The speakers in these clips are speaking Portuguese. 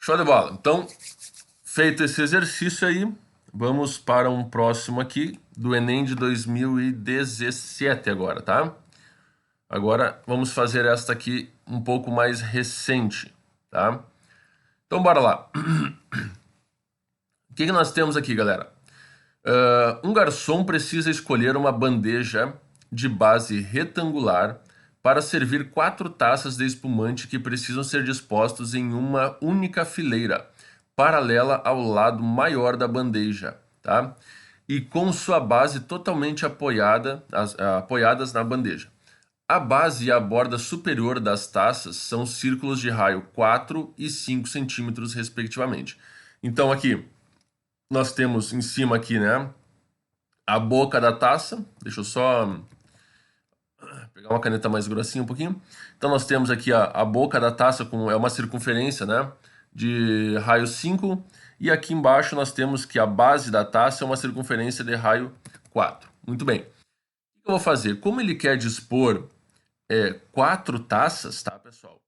Show de bola. Então, feito esse exercício aí, vamos para um próximo aqui do Enem de 2017 agora, tá? Agora vamos fazer esta aqui um pouco mais recente, tá? Então bora lá. O que nós temos aqui, galera? Um garçom precisa escolher uma bandeja de base retangular para servir 4 taças de espumante que precisam ser dispostos em uma única fileira, paralela ao lado maior da bandeja, tá? E com sua base totalmente apoiadas na bandeja. A base e a borda superior das taças são círculos de raio 4 e 5 centímetros, respectivamente. Então aqui nós temos em cima aqui, né, a boca da taça. Deixa eu só pegar uma caneta mais grossinha um pouquinho. Então nós temos aqui a boca da taça, é uma circunferência, né, de raio 5. E aqui embaixo nós temos que a base da taça é uma circunferência de raio 4. Muito bem. O que eu vou fazer? Como ele quer dispor 4 taças, tá, pessoal?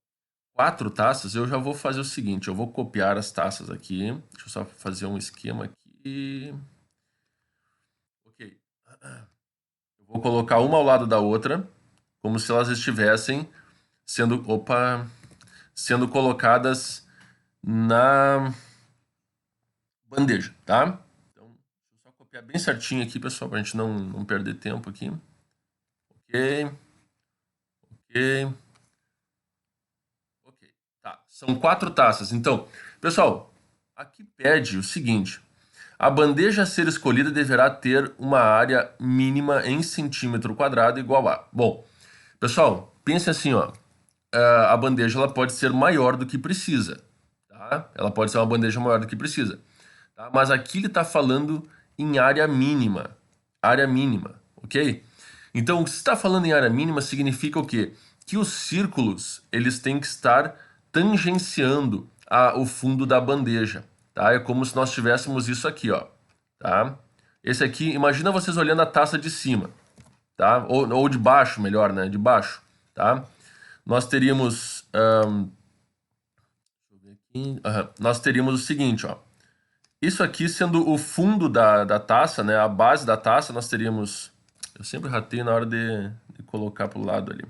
4 taças, eu já vou fazer o seguinte, eu vou copiar as taças aqui. Deixa eu só fazer um esquema aqui. Ok. Eu vou colocar uma ao lado da outra, como se elas estivessem sendo colocadas na bandeja, tá? Então, deixa eu só copiar bem certinho aqui, pessoal, para a gente não perder tempo aqui. Ok. Ok. Ok. Tá. São 4 taças. Então, pessoal, aqui pede o seguinte: a bandeja a ser escolhida deverá ter uma área mínima em centímetro quadrado igual a. Bom, pessoal, pense assim, ó. A bandeja ela pode ser maior do que precisa, tá? Ela pode ser uma bandeja maior do que precisa, tá? Mas aqui ele está falando em área mínima, ok? Então, se está falando em área mínima, significa o quê? Que os círculos eles têm que estar tangenciando o fundo da bandeja, tá? É como se nós tivéssemos isso aqui, ó, tá? Esse aqui, imagina vocês olhando a taça de cima, tá? Ou de baixo, melhor, né? De baixo, tá? Nós teríamos nós teríamos o seguinte, ó. Isso aqui sendo o fundo da taça, né? A base da taça, nós teríamos. Eu sempre ratei na hora de colocar pro lado ali.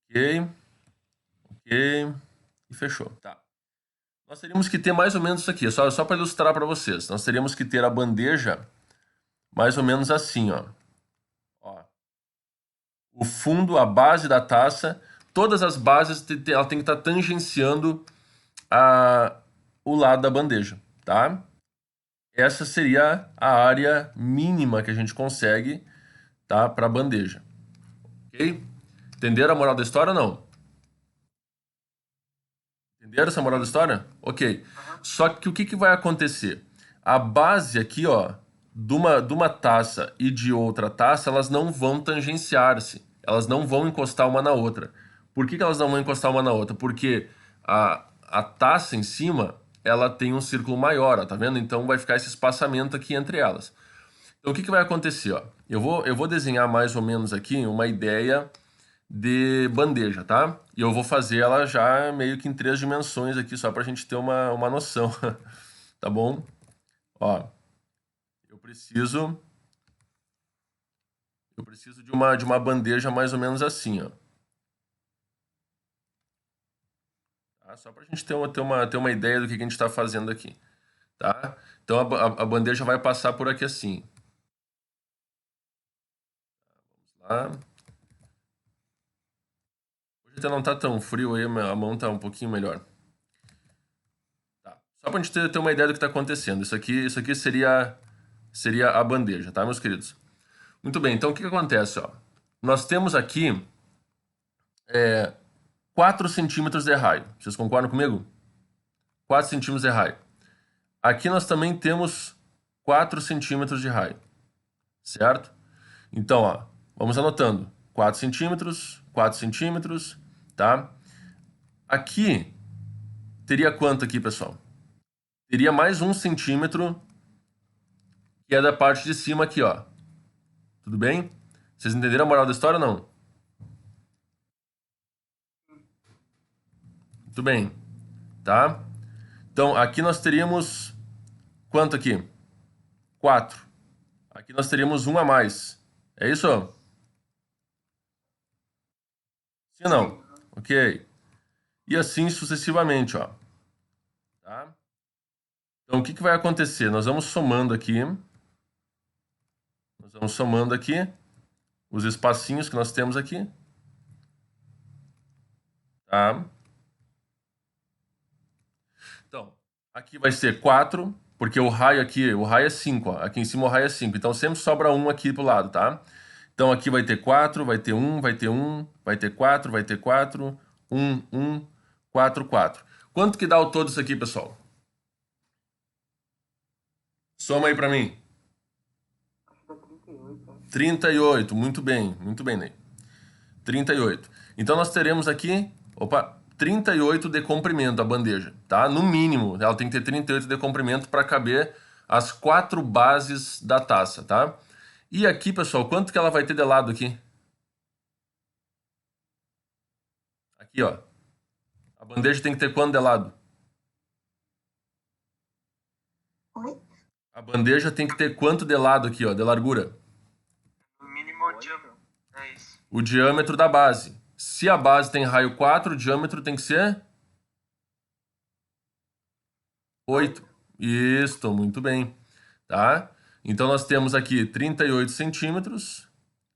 Ok, ok. E fechou. Tá. Nós teríamos que ter mais ou menos isso aqui, só para ilustrar para vocês. Nós teríamos que ter a bandeja mais ou menos assim, ó. Ó. O fundo, a base da taça, todas as bases ela tem que estar tangenciando o lado da bandeja, tá? Essa seria a área mínima que a gente consegue, tá, para a bandeja. Ok? Entenderam a moral da história ou não? Entenderam essa moral da história? Ok. Só que o que vai acontecer? A base aqui, ó, de uma taça e de outra taça, elas não vão tangenciar-se. Elas não vão encostar uma na outra. Por que elas não vão encostar uma na outra? Porque a taça em cima, ela tem um círculo maior, ó, tá vendo? Então vai ficar esse espaçamento aqui entre elas. Então, o que vai acontecer? Ó? Eu vou desenhar mais ou menos aqui uma ideia de bandeja, tá? E eu vou fazer ela já meio que em 3 dimensões aqui, só para a gente ter uma noção, tá bom? Ó, eu preciso, eu preciso de uma bandeja mais ou menos assim, ó. Tá? Só para a gente ter uma ideia do que a gente está fazendo aqui, tá? Então, a bandeja vai passar por aqui assim. Vamos lá. Hoje até não tá tão frio aí, a mão tá um pouquinho melhor. Tá. Só pra gente ter uma ideia do que está acontecendo. Isso aqui seria a bandeja, tá, meus queridos? Muito bem, então o que acontece? Ó? Nós temos aqui 4 centímetros de raio. Vocês concordam comigo? 4 centímetros de raio. Aqui nós também temos 4 centímetros de raio, certo? Então, ó, vamos anotando. 4 centímetros, tá? Aqui, teria quanto aqui, pessoal? Teria mais 1 centímetro, que é da parte de cima aqui, ó. Tudo bem? Vocês entenderam a moral da história ou não? Muito Muito bem, tá? Então, aqui nós teríamos quanto aqui? 4. Aqui nós teríamos 1 a mais. É isso? Sim ou não? Ok. E assim sucessivamente, ó. Tá? Então, o que que vai acontecer? Nós vamos somando aqui. Nós vamos somando aqui os espacinhos que nós temos aqui. Tá? Então, aqui vai ser 4, porque o raio é 5, ó. Aqui em cima o raio é 5. Então sempre sobra 1 aqui pro lado, tá? Então aqui vai ter 4, vai ter 1, vai ter 1, vai ter 4, vai ter 4, 1, 1, 4, 4. Quanto que dá o todo isso aqui, pessoal? Soma aí pra mim. 38, muito bem, Ney. 38. Então nós teremos aqui, 38 de comprimento a bandeja, tá? No mínimo, ela tem que ter 38 de comprimento para caber as 4 bases da taça, tá? E aqui, pessoal, quanto que ela vai ter de lado aqui? Aqui, ó. A bandeja tem que ter quanto de lado? Oi? A bandeja tem que ter quanto de lado aqui, ó, de largura? No mínimo o diâmetro. É isso. O diâmetro da base. Se a base tem raio 4, o diâmetro tem que ser 8. Isso, muito bem. Tá? Então nós temos aqui 38 centímetros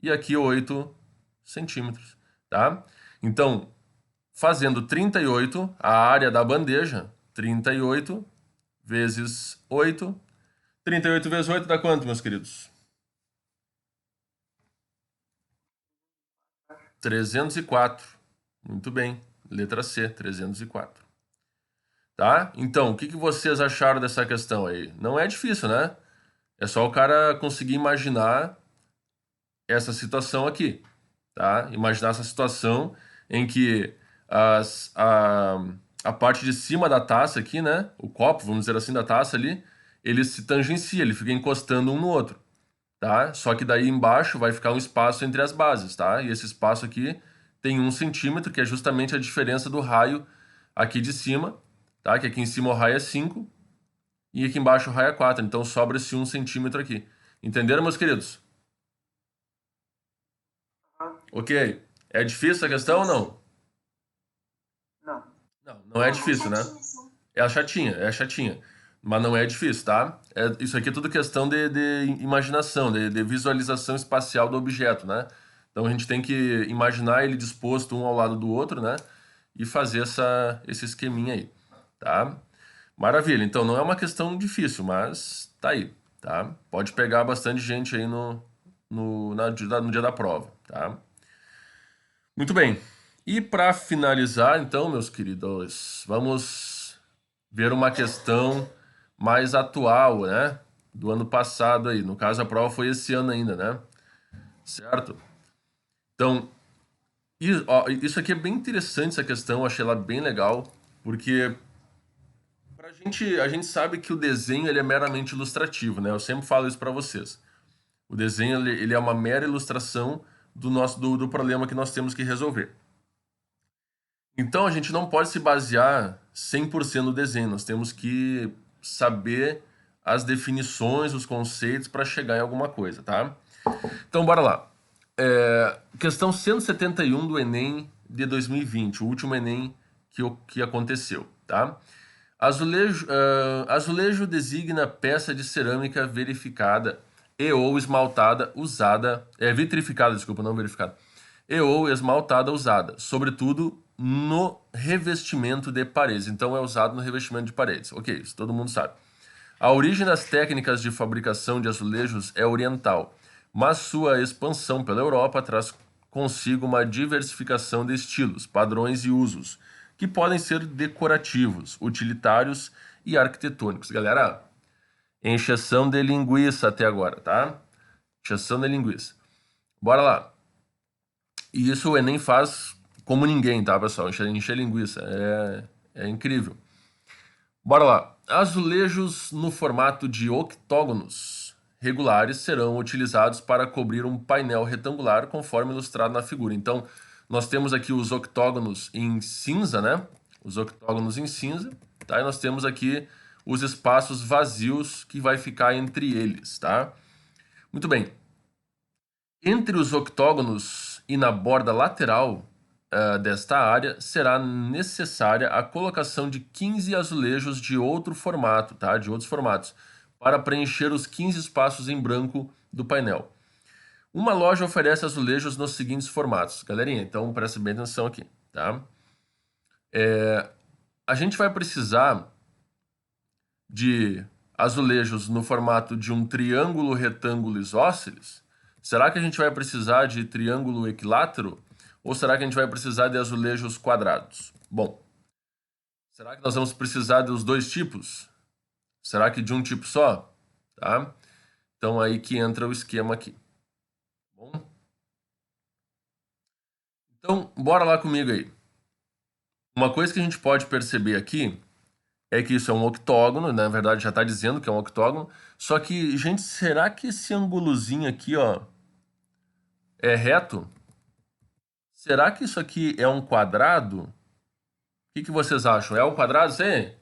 e aqui 8 centímetros. Tá? Então, fazendo 38, a área da bandeja, 38 vezes 8. 38 vezes 8 dá quanto, meus queridos? 304. Muito bem. Letra C, 304. Tá? Então, o que que vocês acharam dessa questão aí? Não é difícil, né? É só o cara conseguir imaginar essa situação aqui, tá? Imaginar essa situação em que a parte de cima da taça aqui, né? O copo, vamos dizer assim, da taça ali, ele se tangencia, ele fica encostando um no outro, tá? Só que daí embaixo vai ficar um espaço entre as bases, tá? E esse espaço aqui tem 1 centímetro, que é justamente a diferença do raio aqui de cima, tá? Que aqui em cima o raio é 5 e aqui embaixo o raio é 4. Então sobra esse 1 centímetro aqui. Entenderam, meus queridos? Ok. É difícil a questão ou não? Não. Não é difícil, né? É chatinha. Mas não é difícil, tá? Isso aqui é tudo questão de imaginação, de visualização espacial do objeto, né? Então a gente tem que imaginar ele disposto um ao lado do outro, né? E fazer esse esqueminha aí, tá? Maravilha. Então não é uma questão difícil, mas tá aí, tá? Pode pegar bastante gente aí no dia da prova, tá? Muito bem. E para finalizar, então, meus queridos, vamos ver uma questão mais atual, né? Do ano passado aí. No caso, a prova foi esse ano ainda, né? Certo? Então, ó, isso aqui é bem interessante, essa questão. Eu achei ela bem legal, porque a gente sabe que o desenho ele é meramente ilustrativo, né? Eu sempre falo isso para vocês. O desenho ele é uma mera ilustração do problema que nós temos que resolver. Então a gente não pode se basear 100% no desenho, nós temos que saber as definições, os conceitos para chegar em alguma coisa, tá? Então bora lá. Questão 171 do Enem de 2020, o último Enem que aconteceu, tá? Azulejo designa peça de cerâmica verificada e ou esmaltada usada, vitrificada, desculpa, não verificada, e ou esmaltada usada, sobretudo no revestimento de paredes. Então é usado no revestimento de paredes. Ok, isso todo mundo sabe. A origem das técnicas de fabricação de azulejos é oriental, mas sua expansão pela Europa traz consigo uma diversificação de estilos, padrões e usos, que podem ser decorativos, utilitários e arquitetônicos. Galera, encheção de linguiça até agora, tá? Encheção de linguiça. Bora lá. E isso o Enem faz como ninguém, tá, pessoal? Encher linguiça. É incrível. Bora lá. Azulejos no formato de octógonos regulares serão utilizados para cobrir um painel retangular, conforme ilustrado na figura. Então, nós temos aqui os octógonos em cinza, né? os octógonos em cinza, tá? E nós temos aqui os espaços vazios que vai ficar entre eles, tá? Muito bem. Entre os octógonos e na borda lateral desta área, será necessária a colocação de 15 azulejos de outro formato, tá? De outros formatos, para preencher os 15 espaços em branco do painel. Uma loja oferece azulejos nos seguintes formatos. Galerinha, então preste bem atenção aqui, tá? A gente vai precisar de azulejos no formato de um triângulo retângulo isósceles. Será que a gente vai precisar de triângulo equilátero? Ou será que a gente vai precisar de azulejos quadrados? Bom, será que nós vamos precisar dos dois tipos? Será que de um tipo só? Tá? Então aí que entra o esquema aqui. Bom? Então, bora lá comigo aí. Uma coisa que a gente pode perceber aqui é que isso é um octógono, na verdade já está dizendo que é um octógono, só que, gente, será que esse ângulozinho aqui, ó, é reto? Será que isso aqui é um quadrado? O que vocês acham? É um quadrado, sim?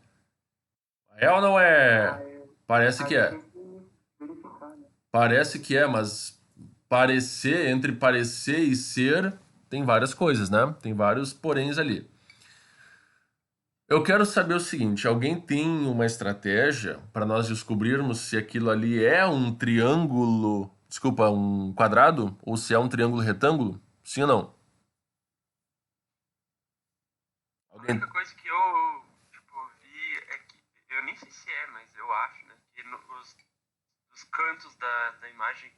É ou não é? Parece que é. Tem que verificar, né? Parece que é, mas parecer, entre parecer e ser, tem várias coisas, né? Tem vários poréns ali. Eu quero saber o seguinte, alguém tem uma estratégia para nós descobrirmos se aquilo ali é um triângulo, desculpa, um quadrado, ou se é um triângulo retângulo? Sim ou não? A Alguém... única coisa que eu, tipo, vi é que, eu nem sei se é, mas eu acho, né, que os cantos da imagem,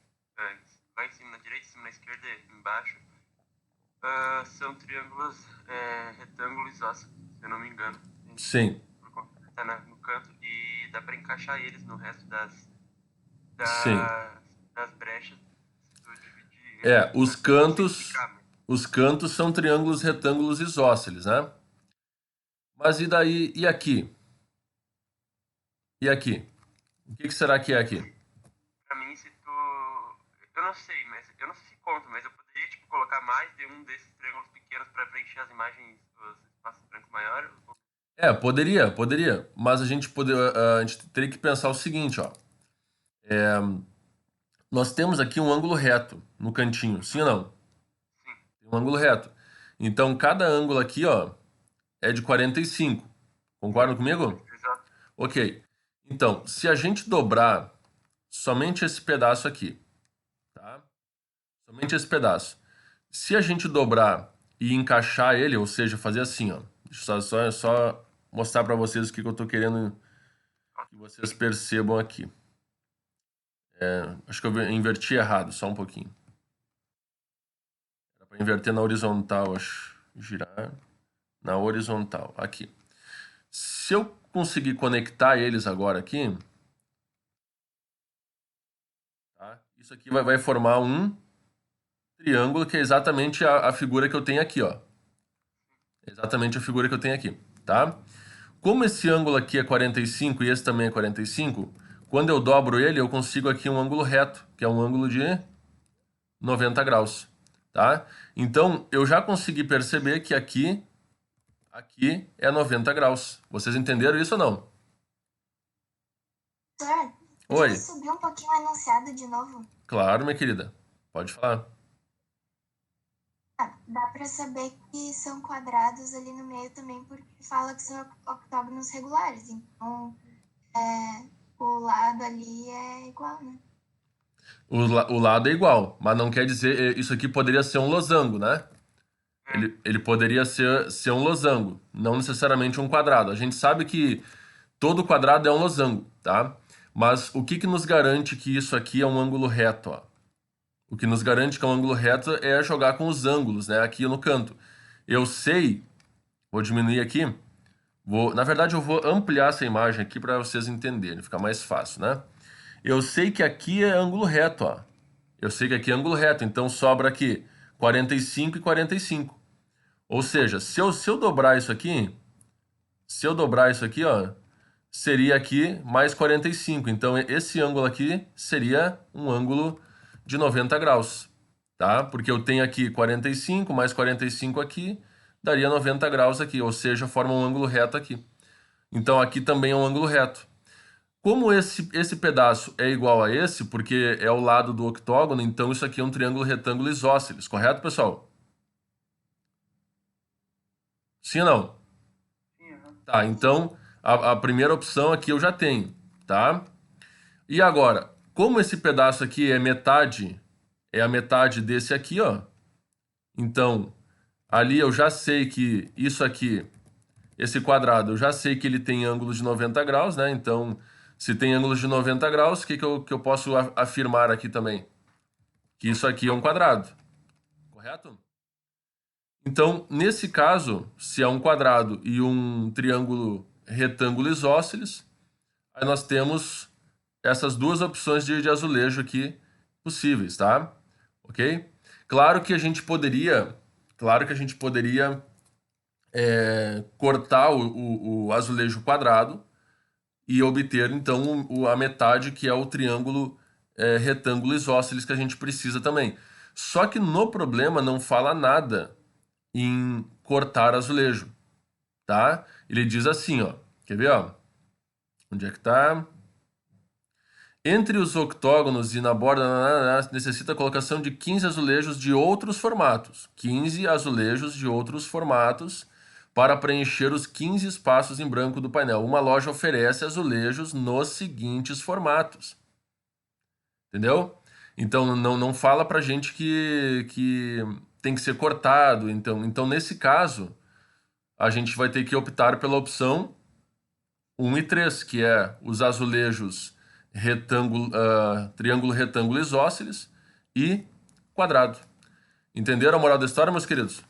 lá em cima na direita, em cima na esquerda e embaixo, são triângulos retângulos isósceles, se eu não me engano. Sim. Tá no canto e dá para encaixar eles no resto Sim. das brechas. Se tu dividir, Os cantos são triângulos retângulos isósceles, né? Mas e daí, e aqui? E aqui? O que será que é aqui? Pra mim, se tu... Eu não sei se conta, mas eu poderia, tipo, colocar mais de um desses triângulos pequenos para preencher as imagens dos espaços brancos maiores. Poderia. Mas a gente teria que pensar o seguinte, ó. Nós temos aqui um ângulo reto no cantinho, sim ou não? Sim. Tem um ângulo reto. Então, cada ângulo aqui, ó, é de 45. Concordam comigo? Exato. Ok. Então, se a gente dobrar somente esse pedaço aqui, tá? Somente esse pedaço. Se a gente dobrar e encaixar ele, ou seja, fazer assim, ó. Deixa eu só mostrar para vocês o que eu tô querendo que vocês percebam aqui. Acho que eu inverti errado, só um pouquinho. Era para inverter na horizontal, acho. Girar na horizontal, aqui. Se eu conseguir conectar eles agora aqui, tá? Isso aqui vai formar um triângulo que é exatamente a figura que eu tenho aqui, ó. Exatamente a figura que eu tenho aqui, tá? Como esse ângulo aqui é 45 e esse também é 45, quando eu dobro ele, eu consigo aqui um ângulo reto, que é um ângulo de 90 graus, tá? Então, eu já consegui perceber que aqui é 90 graus. Vocês entenderam isso ou não? Sir, Oi. podia subir um pouquinho o enunciado de novo? Claro, minha querida. Pode falar. Dá pra saber que são quadrados ali no meio também, porque fala que são octógonos regulares. Então, o lado ali é igual, né? O lado é igual, mas não quer dizer... Isso aqui poderia ser um losango, né? Ele poderia ser um losango, não necessariamente um quadrado. A gente sabe que todo quadrado é um losango, tá? Mas o que nos garante que isso aqui é um ângulo reto, ó? O que nos garante que é um ângulo reto é jogar com os ângulos, né? Aqui no canto. Eu sei... Vou diminuir aqui. Na verdade, eu vou ampliar essa imagem aqui para vocês entenderem, ficar mais fácil, né? Eu sei que aqui é ângulo reto, ó. Eu sei que aqui é ângulo reto, então sobra aqui 45 e 45. Ou seja, se eu dobrar isso aqui, ó, seria aqui mais 45. Então, esse ângulo aqui seria um ângulo de 90 graus, tá? Porque eu tenho aqui 45 mais 45 aqui, daria 90 graus aqui, ou seja, forma um ângulo reto aqui. Então aqui também é um ângulo reto. Como esse pedaço é igual a esse, porque é o lado do octógono, então isso aqui é um triângulo retângulo isósceles, correto, pessoal? Sim ou não? Sim, aham. Tá, então a primeira opção aqui eu já tenho, tá? E agora, como esse pedaço aqui é a metade desse aqui, ó. Então, ali eu já sei que isso aqui, esse quadrado, eu já sei que ele tem ângulos de 90 graus, né? Então, se tem ângulos de 90 graus, o que eu posso afirmar aqui também? Que isso aqui é um quadrado, correto? Então, nesse caso, se é um quadrado e um triângulo retângulo isósceles, aí nós temos essas duas opções de azulejo aqui possíveis, tá? Ok? Claro que a gente poderia cortar o azulejo quadrado e obter então a metade que é o triângulo retângulo isósceles que a gente precisa também. Só que no problema não fala nada em cortar azulejo, tá? Ele diz assim, ó, quer ver, ó? Onde é que tá? Entre os octógonos e na borda necessita a colocação de 15 azulejos de outros formatos. 15 azulejos de outros formatos para preencher os 15 espaços em branco do painel. Uma loja oferece azulejos nos seguintes formatos. Entendeu? Então não fala pra gente que tem que ser cortado. Então, nesse caso, a gente vai ter que optar pela opção 1 e 3, que é os azulejos triângulo retângulo isósceles e quadrado. Entenderam a moral da história, meus queridos?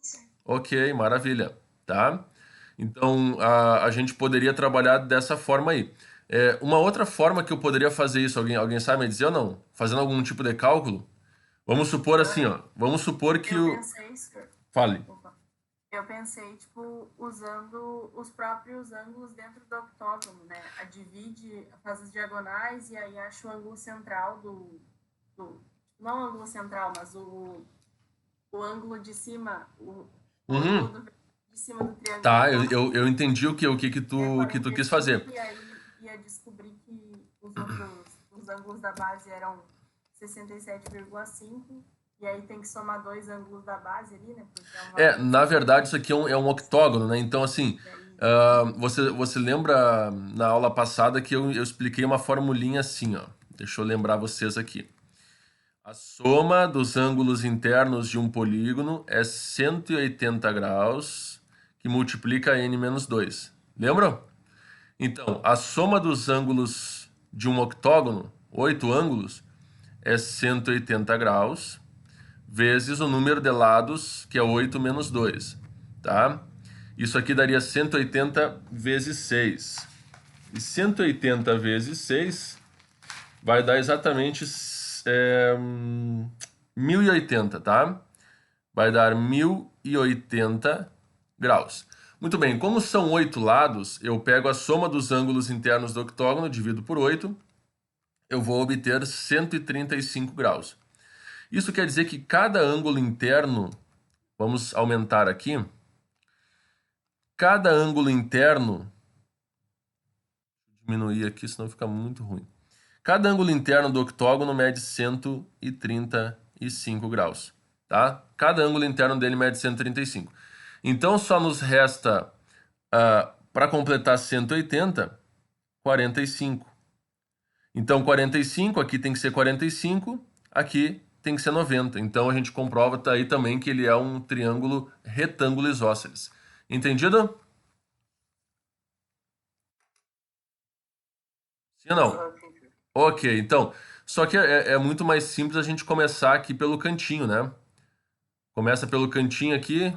Isso. Ok, maravilha, tá? Então a gente poderia trabalhar dessa forma aí. Uma outra forma que eu poderia fazer isso, alguém sabe me dizer ou não? Fazendo algum tipo de cálculo? Vamos supor assim, ó. Vamos supor que Eu o. pensei, Fale. opa, eu pensei, tipo, usando os próprios ângulos dentro do octógono, né? Divide, faz as diagonais e aí acha o ângulo central não o ângulo central, mas o ângulo de cima, o ângulo de cima do triângulo. Tá, eu entendi o que tu quis fazer. E aí ia descobrir que os ângulos da base eram 67,5. E aí tem que somar dois ângulos da base ali, né? Porque Na verdade, isso aqui é um octógono, né? Então, assim, você lembra na aula passada que eu expliquei uma formulinha assim, ó. Deixa eu lembrar vocês aqui. A soma dos ângulos internos de um polígono é 180 graus, que multiplica n menos 2. Lembram? Então, a soma dos ângulos de um octógono, 8 ângulos, é 180 graus, vezes o número de lados, que é 8 menos 2, tá? Isso aqui daria 180 vezes 6. E 180 vezes 6 vai dar exatamente 1080, tá? Vai dar 1080 graus. Muito bem, como são 8 lados, eu pego a soma dos ângulos internos do octógono, divido por 8, eu vou obter 135 graus. Isso quer dizer que cada ângulo interno, vamos aumentar aqui, cada ângulo interno, diminuir aqui, senão fica muito ruim. Cada ângulo interno do octógono mede 135 graus, tá? Cada ângulo interno dele mede 135. Então só nos resta, para completar 180, 45. Então 45, aqui tem que ser 45, aqui tem que ser 90. Então a gente comprova aí também que ele é um triângulo retângulo isósceles. Entendido? Sim ou não? Ok, então, só que é muito mais simples a gente começar aqui pelo cantinho, né? Começa pelo cantinho aqui,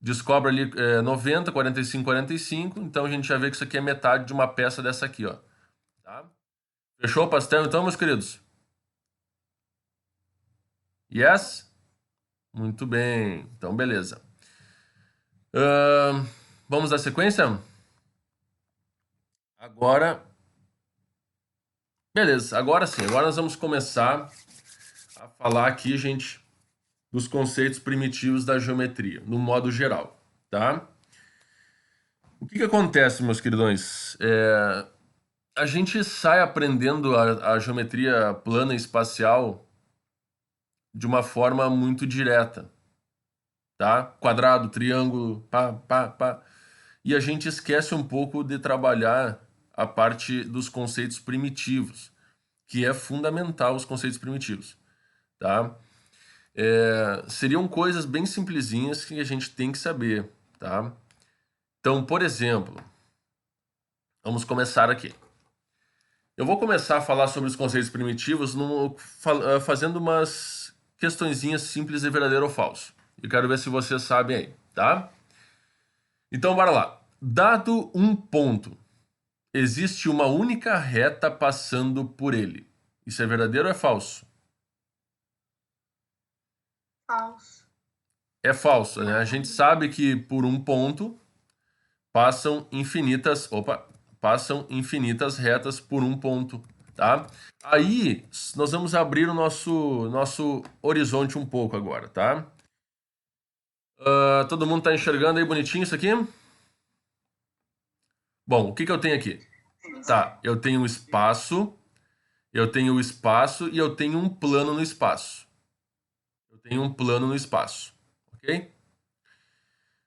descobre ali 90, 45, 45, então a gente já vê que isso aqui é metade de uma peça dessa aqui, ó. Tá? Fechou o pastel então, meus queridos? Yes? Muito bem, então beleza. Vamos dar sequência? Agora... Beleza, agora sim, agora nós vamos começar a falar aqui, gente, dos conceitos primitivos da geometria, no modo geral, tá? O que acontece, meus queridões? A gente sai aprendendo a geometria plana e espacial de uma forma muito direta, tá? Quadrado, triângulo, pá, pá, pá. E a gente esquece um pouco de trabalhar a parte dos conceitos primitivos, que é fundamental os conceitos primitivos, tá? Seriam coisas bem simplesinhas que a gente tem que saber, tá? Então, por exemplo, vamos começar aqui. Eu vou começar a falar sobre os conceitos primitivos fazendo umas questõezinhas simples de verdadeiro ou falso. Eu quero ver se vocês sabem aí, tá? Então, bora lá. Dado um ponto, existe uma única reta passando por ele. Isso é verdadeiro ou é falso? Falso. É falso, né? A gente sabe que por um ponto passam infinitas retas por um ponto, tá? Aí nós vamos abrir o nosso horizonte um pouco agora, tá? Todo mundo tá enxergando aí bonitinho isso aqui? Bom, o que eu tenho aqui? Tá, eu tenho espaço e eu tenho um plano no espaço. Ok?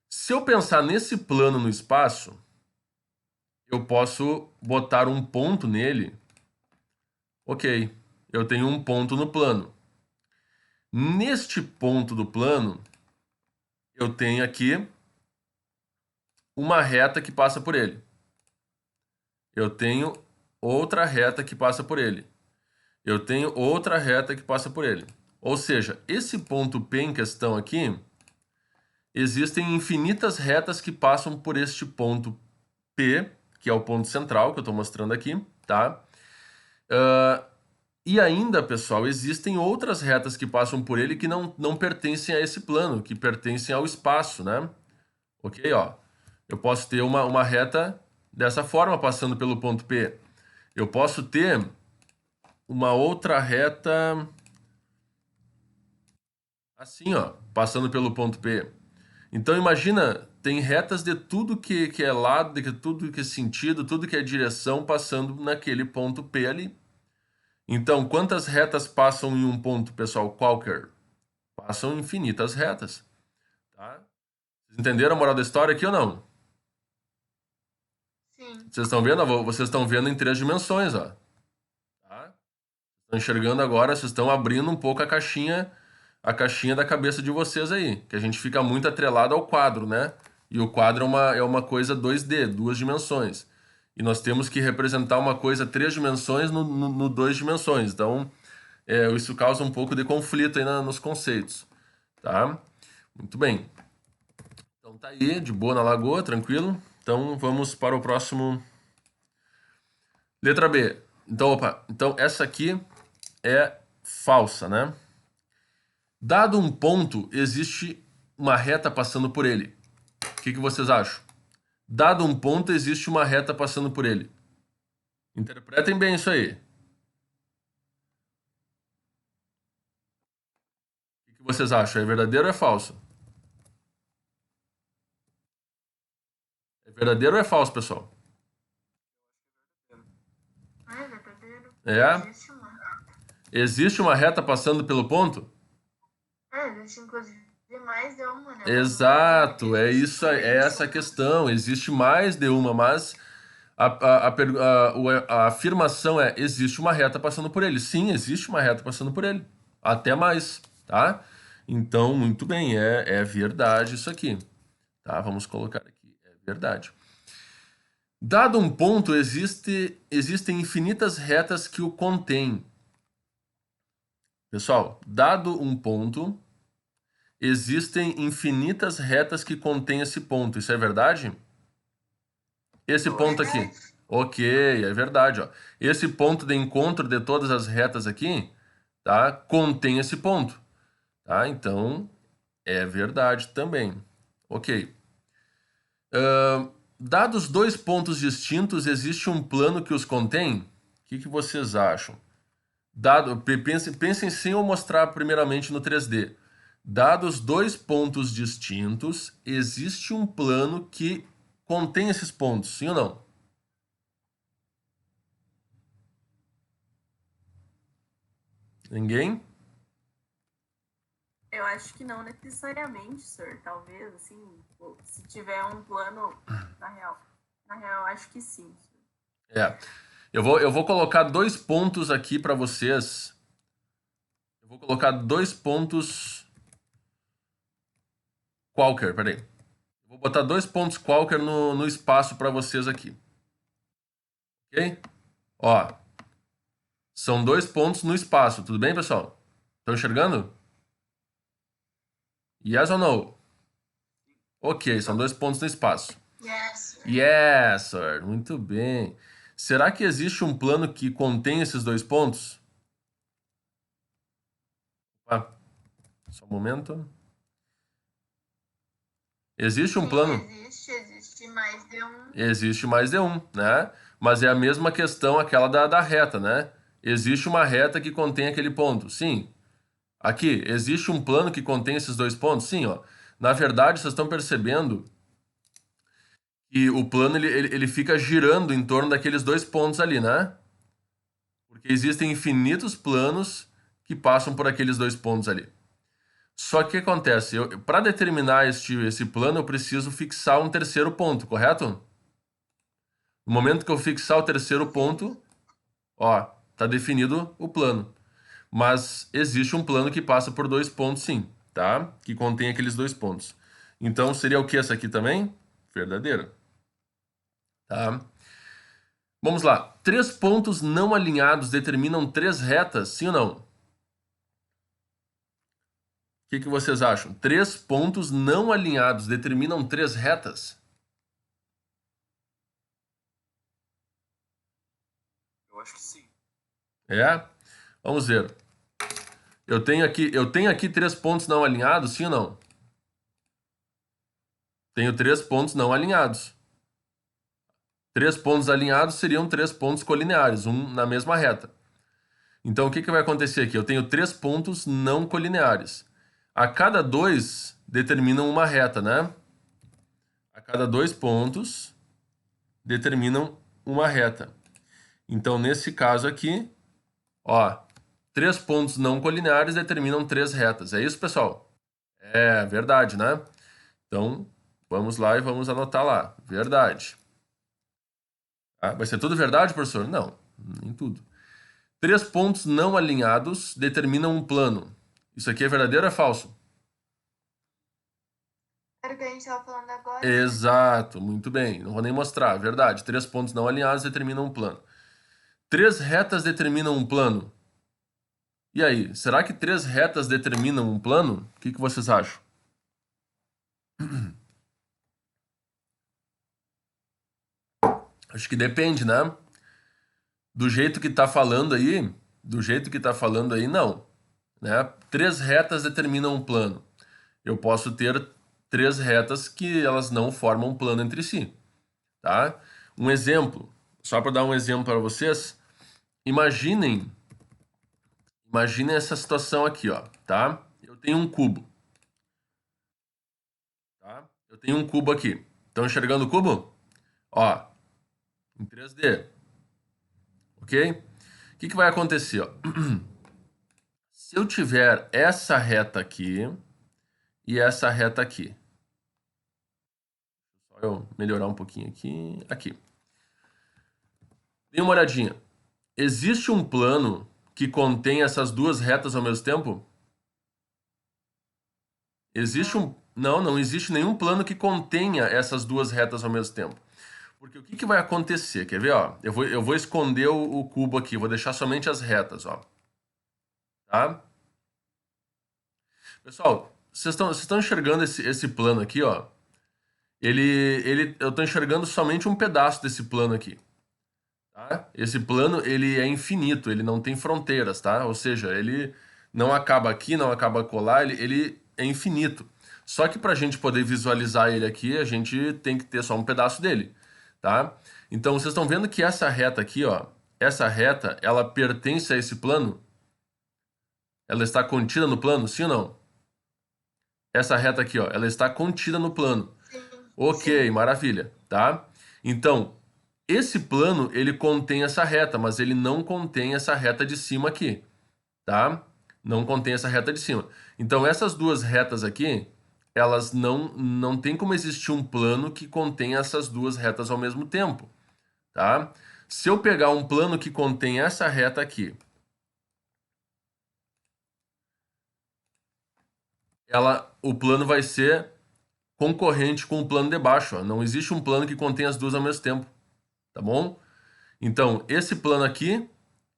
Se eu pensar nesse plano no espaço, eu posso botar um ponto nele. Ok, eu tenho um ponto no plano. Neste ponto do plano, eu tenho aqui uma reta que passa por ele. Eu tenho outra reta que passa por ele. Eu tenho outra reta que passa por ele. Ou seja, esse ponto P em questão aqui, existem infinitas retas que passam por este ponto P, que é o ponto central que eu estou mostrando aqui, tá? E ainda, pessoal, existem outras retas que passam por ele que não pertencem a esse plano, que pertencem ao espaço, né? Ok, ó. Eu posso ter uma reta dessa forma passando pelo ponto P. Eu posso ter uma outra reta assim, ó, passando pelo ponto P. Então imagina, tem retas de tudo que é lado, de tudo que é sentido, tudo que é direção passando naquele ponto P ali. Então, quantas retas passam em um ponto, pessoal, qualquer? Passam infinitas retas, tá? Vocês entenderam a moral da história aqui ou não? Sim. Vocês estão vendo? Vocês estão vendo em 3 dimensões, ó. Tá? Estão enxergando agora, vocês estão abrindo um pouco a caixinha da cabeça de vocês aí, que a gente fica muito atrelado ao quadro, né? E o quadro é uma coisa 2D, 2 dimensões. E nós temos que representar uma coisa 3 dimensões no 2 dimensões. Então, isso causa um pouco de conflito aí nos conceitos, tá? Muito bem. Então tá aí, de boa na lagoa, tranquilo. Então vamos para o próximo. Letra B. Então essa aqui é falsa, né? Dado um ponto, existe uma reta passando por ele. O que vocês acham? Dado um ponto, existe uma reta passando por ele. Interpretem bem isso aí. O que vocês acham? É verdadeiro ou é falso? É verdadeiro ou é falso, pessoal? É verdadeiro. É? Existe uma reta passando pelo ponto? Existe inclusive mais de uma, né? Exato, é isso, é essa a questão. Existe mais de uma, mas a afirmação é: existe uma reta passando por ele. Sim, existe uma reta passando por ele. Até mais, tá? Então, muito bem, é verdade isso aqui. Tá? Vamos colocar aqui, é verdade. Dado um ponto, existem infinitas retas que o contêm. Pessoal, dado um ponto, existem infinitas retas que contêm esse ponto. Isso é verdade? Esse ponto aqui. Ok, é verdade, ó. Esse ponto de encontro de todas as retas aqui, tá? Contém esse ponto, tá? Então, é verdade também. Ok. Dados 2 pontos distintos, existe um plano que os contém? O que vocês acham? Pensem sem eu mostrar primeiramente no 3D. Dados dois pontos distintos, existe um plano que contém esses pontos, sim ou não? Ninguém? Eu acho que não necessariamente, sir. Talvez, assim, se tiver um plano, na real, acho que sim. Sir. É. Eu vou colocar dois pontos aqui para vocês. Eu vou colocar dois pontos qualquer, peraí. Eu vou botar dois pontos qualquer no espaço para vocês aqui. Ok? Ó, são dois pontos no espaço, tudo bem, pessoal? Estão enxergando? Yes ou no? Ok, são dois pontos no espaço. Yes. Yes, sir. Muito bem. Será que existe um plano que contém esses dois pontos? Ah, só um momento. Existe um Sim, plano? existe mais de um. Existe mais de um, né? Mas é a mesma questão aquela da reta, né? Existe uma reta que contém aquele ponto. Sim. Aqui, existe um plano que contém esses dois pontos? Sim, ó. Na verdade, vocês estão percebendo que o plano ele fica girando em torno daqueles dois pontos ali, né? Porque existem infinitos planos que passam por aqueles dois pontos ali. Só que o que acontece? Para determinar esse plano, eu preciso fixar um terceiro ponto, correto? No momento que eu fixar o terceiro ponto, ó, tá definido o plano. Mas existe um plano que passa por dois pontos, sim, tá? Que contém aqueles dois pontos. Então seria o que essa aqui também? Verdadeira. Tá? Vamos lá. Três pontos não alinhados determinam três retas, sim ou não? O que vocês acham? Três pontos não alinhados determinam três retas? Eu acho que sim. É? Vamos ver. Eu tenho aqui três pontos não alinhados, sim ou não? Tenho três pontos não alinhados. Três pontos alinhados seriam três pontos colineares, um na mesma reta. Então, o que vai acontecer aqui? Eu tenho três pontos não colineares. A cada dois determinam uma reta, né? A cada dois pontos determinam uma reta. Então, nesse caso aqui, ó, três pontos não colineares determinam três retas. É isso, pessoal? É verdade, né? Então, vamos lá e vamos anotar lá. Verdade. Ah, vai ser tudo verdade, professor? Não, nem tudo. Três pontos não alinhados determinam um plano. Isso aqui é verdadeiro ou é falso? Era o que a gente estava falando agora. Exato, muito bem. Não vou nem mostrar. Verdade. Três pontos não alinhados determinam um plano. Três retas determinam um plano. E aí, será que três retas determinam um plano? O que vocês acham? Acho que depende, né? Do jeito que tá falando aí, não, né? Três retas determinam um plano. Eu posso ter três retas que elas não formam um plano entre si, tá? Um exemplo, só para dar um exemplo para vocês, imaginem essa situação aqui, ó, tá? Eu tenho um cubo, tá? Eu tenho um cubo aqui. Estão enxergando o cubo? Ó, em 3D, ok? O que vai acontecer, ó? Se eu tiver essa reta aqui e essa reta aqui, só eu melhorar um pouquinho aqui, aqui. Dê uma olhadinha. Existe um plano que contém essas duas retas ao mesmo tempo? Existe um... Não existe nenhum plano que contenha essas duas retas ao mesmo tempo. Porque o que vai acontecer? Quer ver, ó? Eu vou esconder o cubo aqui, vou deixar somente as retas, ó. Tá? Pessoal, vocês estão enxergando esse plano aqui, ó? Eu estou enxergando somente um pedaço desse plano aqui. Tá? Esse plano, ele é infinito, ele não tem fronteiras, tá? Ou seja, ele não acaba aqui, não acaba colar, ele é infinito. Só que para a gente poder visualizar ele aqui, a gente tem que ter só um pedaço dele, tá? Então, vocês estão vendo que essa reta aqui, ó, essa reta, ela pertence a esse plano? Ela está contida no plano, sim ou não? Essa reta aqui, ó, ela está contida no plano. Sim. Ok, Sim. maravilha, tá? Então, esse plano, ele contém essa reta, mas ele não contém essa reta de cima aqui, tá? Não contém essa reta de cima. Então, essas duas retas aqui, elas não tem como existir um plano que contém essas duas retas ao mesmo tempo, tá? Se eu pegar um plano que contém essa reta aqui, o plano vai ser concorrente com o plano de baixo, ó. Não existe um plano que contém as duas ao mesmo tempo, tá bom? Então, esse plano aqui,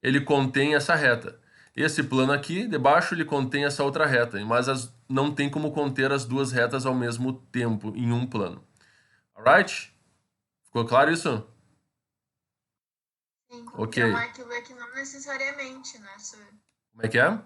ele contém essa reta. Esse plano aqui, de baixo, ele contém essa outra reta, mas não tem como conter as duas retas ao mesmo tempo em um plano. Alright? Ficou claro isso? Sim, Ok. então aquilo é que não necessariamente, né, Sur? Como é que é?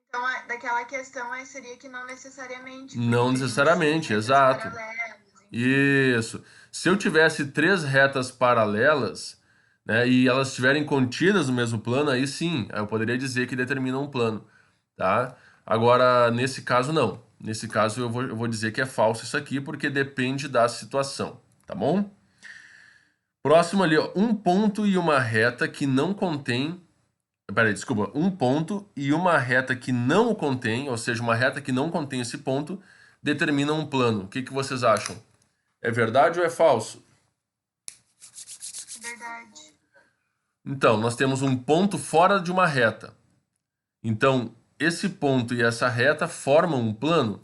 Então, daquela questão aí seria que não necessariamente. Não porque necessariamente, retas exato. paralelas, enfim. Isso. Se eu tivesse três retas paralelas, né, e elas estiverem contidas no mesmo plano, aí sim, eu poderia dizer que determina um plano, tá? Agora, nesse caso, não. Nesse caso, eu vou dizer que é falso isso aqui, porque depende da situação, tá bom? Próximo ali, ó, um ponto e uma reta que não contém... Peraí, desculpa. Um ponto e uma reta que não o contém, ou seja, uma reta que não contém esse ponto, determina um plano. O que que vocês acham? É verdade ou é falso? Verdade. Então, nós temos um ponto fora de uma reta. Então, esse ponto e essa reta formam um plano?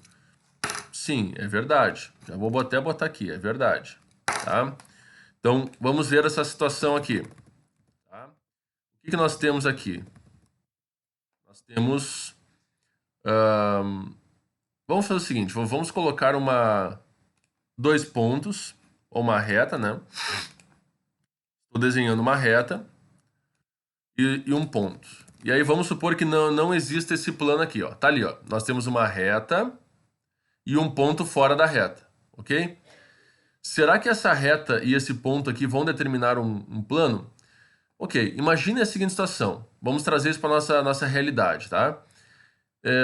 Sim, é verdade. Já vou até botar aqui, é verdade. Tá? Então, vamos ver essa situação aqui. Tá? O que nós temos aqui? Nós temos... vamos fazer o seguinte, vamos colocar dois pontos, ou uma reta, né? Estou desenhando uma reta e um ponto. E aí vamos supor que não exista esse plano aqui, ó. Tá ali, ó. Nós temos uma reta e um ponto fora da reta, ok? Será que essa reta e esse ponto aqui vão determinar um plano? Ok, imagine a seguinte situação. Vamos trazer isso para nossa realidade, tá?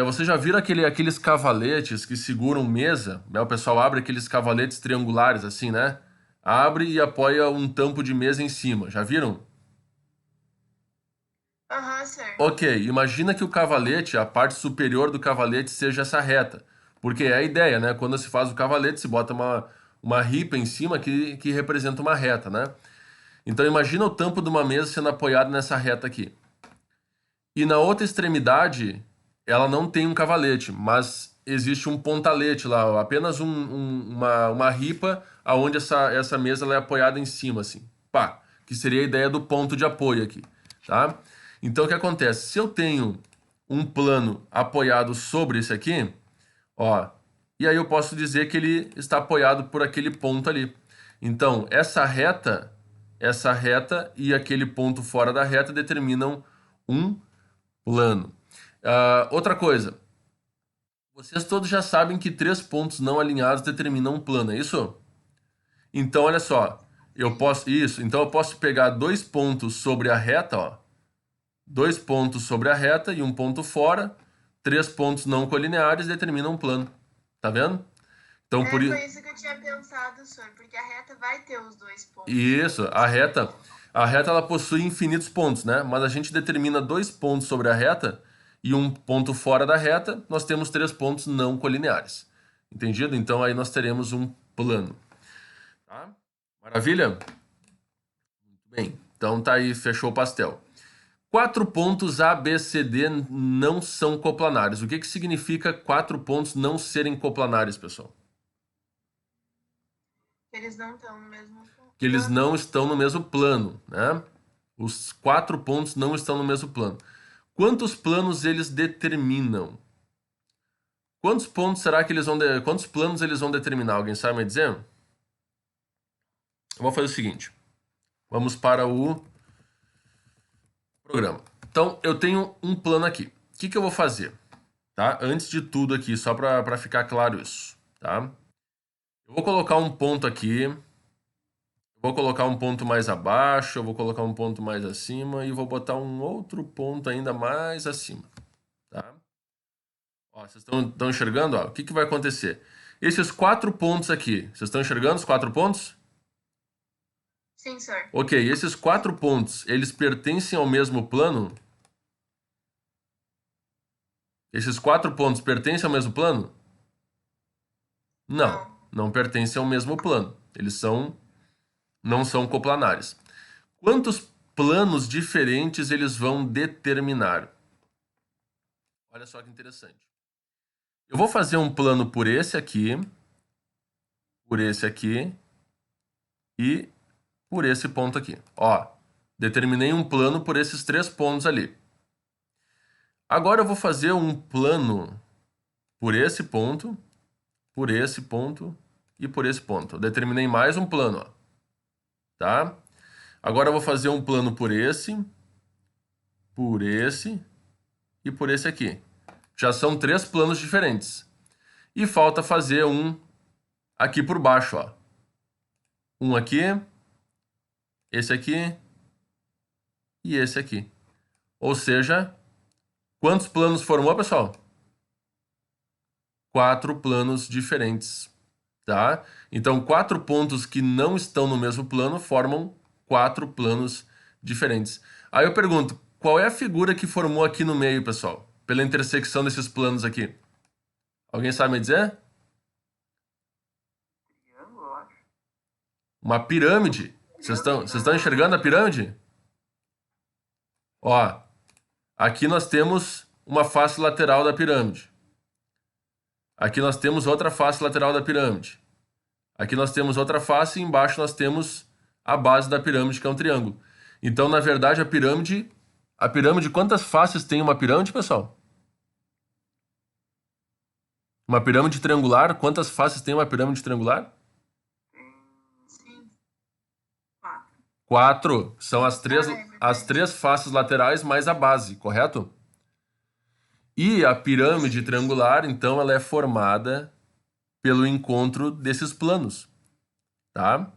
Você já viram aqueles cavaletes que seguram mesa, né? O pessoal abre aqueles cavaletes triangulares assim, né? Abre e apoia um tampo de mesa em cima. Já viram? Aham, Sur. Ok, imagina que o cavalete, a parte superior do cavalete seja essa reta. Porque é a ideia, né? Quando se faz o cavalete, se bota uma ripa em cima que representa uma reta, né? Então imagina o tampo de uma mesa sendo apoiado nessa reta aqui. E na outra extremidade, ela não tem um cavalete, mas existe um pontalete lá, apenas uma ripa aonde essa mesa ela é apoiada em cima, assim. Pá, que seria a ideia do ponto de apoio aqui, tá? Então o que acontece? Se eu tenho um plano apoiado sobre esse aqui, ó, e aí eu posso dizer que ele está apoiado por aquele ponto ali. Então, essa reta e aquele ponto fora da reta determinam um plano. Outra coisa, vocês todos já sabem que três pontos não alinhados determinam um plano, é isso? Então, olha só, então eu posso pegar dois pontos sobre a reta, ó, dois pontos sobre a reta e um ponto fora, três pontos não colineares determinam um plano, tá vendo? Então, por Foi isso, isso que eu tinha pensado, Sur, porque a reta vai ter os dois pontos. isso, a reta ela possui infinitos pontos, né? Mas a gente determina dois pontos sobre a reta e um ponto fora da reta, nós temos três pontos não colineares. Entendido? Então aí nós teremos um plano. Tá? Maravilha? Muito bem. Então tá aí, fechou o pastel. Quatro pontos A, B, C, D não são coplanares. O que significa quatro pontos não serem coplanares, pessoal? Eles não estão no mesmo Que eles plano. não estão no mesmo plano, né? Os quatro pontos não estão no mesmo plano. Quantos planos eles determinam? Quantos pontos será que quantos planos eles vão determinar? Alguém sabe me dizer? Eu vou fazer o seguinte. Vamos para o programa. Então, eu tenho um plano aqui. O que eu vou fazer? Tá? Antes de tudo aqui, só para ficar claro isso, tá? Eu vou colocar um ponto aqui. Vou colocar um ponto mais abaixo, eu vou colocar um ponto mais acima e vou botar um outro ponto ainda mais acima, tá? Ó, vocês estão enxergando? Ó, o que vai acontecer? Esses 4 pontos aqui, vocês estão enxergando os 4 pontos? Sim, senhor. Ok, esses 4 pontos, eles pertencem ao mesmo plano? Esses 4 pontos pertencem ao mesmo plano? Não, não pertencem ao mesmo plano. Eles não são coplanares. Quantos planos diferentes eles vão determinar? Olha só que interessante. Eu vou fazer um plano por esse aqui e por esse ponto aqui. Ó, determinei um plano por esses 3 pontos ali. Agora eu vou fazer um plano por esse ponto e por esse ponto. Eu determinei mais um plano, ó. Tá? Agora eu vou fazer um plano por esse e por esse aqui. Já são 3 planos diferentes. E falta fazer um aqui por baixo, ó. Um aqui, esse aqui e esse aqui. Ou seja, quantos planos formou, pessoal? 4 planos diferentes, tá? Então, 4 pontos que não estão no mesmo plano formam 4 planos diferentes. Aí eu pergunto, qual é a figura que formou aqui no meio, pessoal? Pela intersecção desses planos aqui. Alguém sabe me dizer? Triângulo, eu acho. Uma pirâmide. Vocês estão enxergando a pirâmide? Ó, aqui nós temos uma face lateral da pirâmide. Aqui nós temos outra face lateral da pirâmide. Aqui nós temos outra face e embaixo nós temos a base da pirâmide, que é um triângulo. Então, na verdade, a pirâmide, quantas faces tem uma pirâmide, pessoal? Uma pirâmide triangular, quantas faces tem uma pirâmide triangular? Sim. 4. São as 3 faces laterais mais a base, correto? E a pirâmide triangular, então, ela é formada pelo encontro desses planos, tá?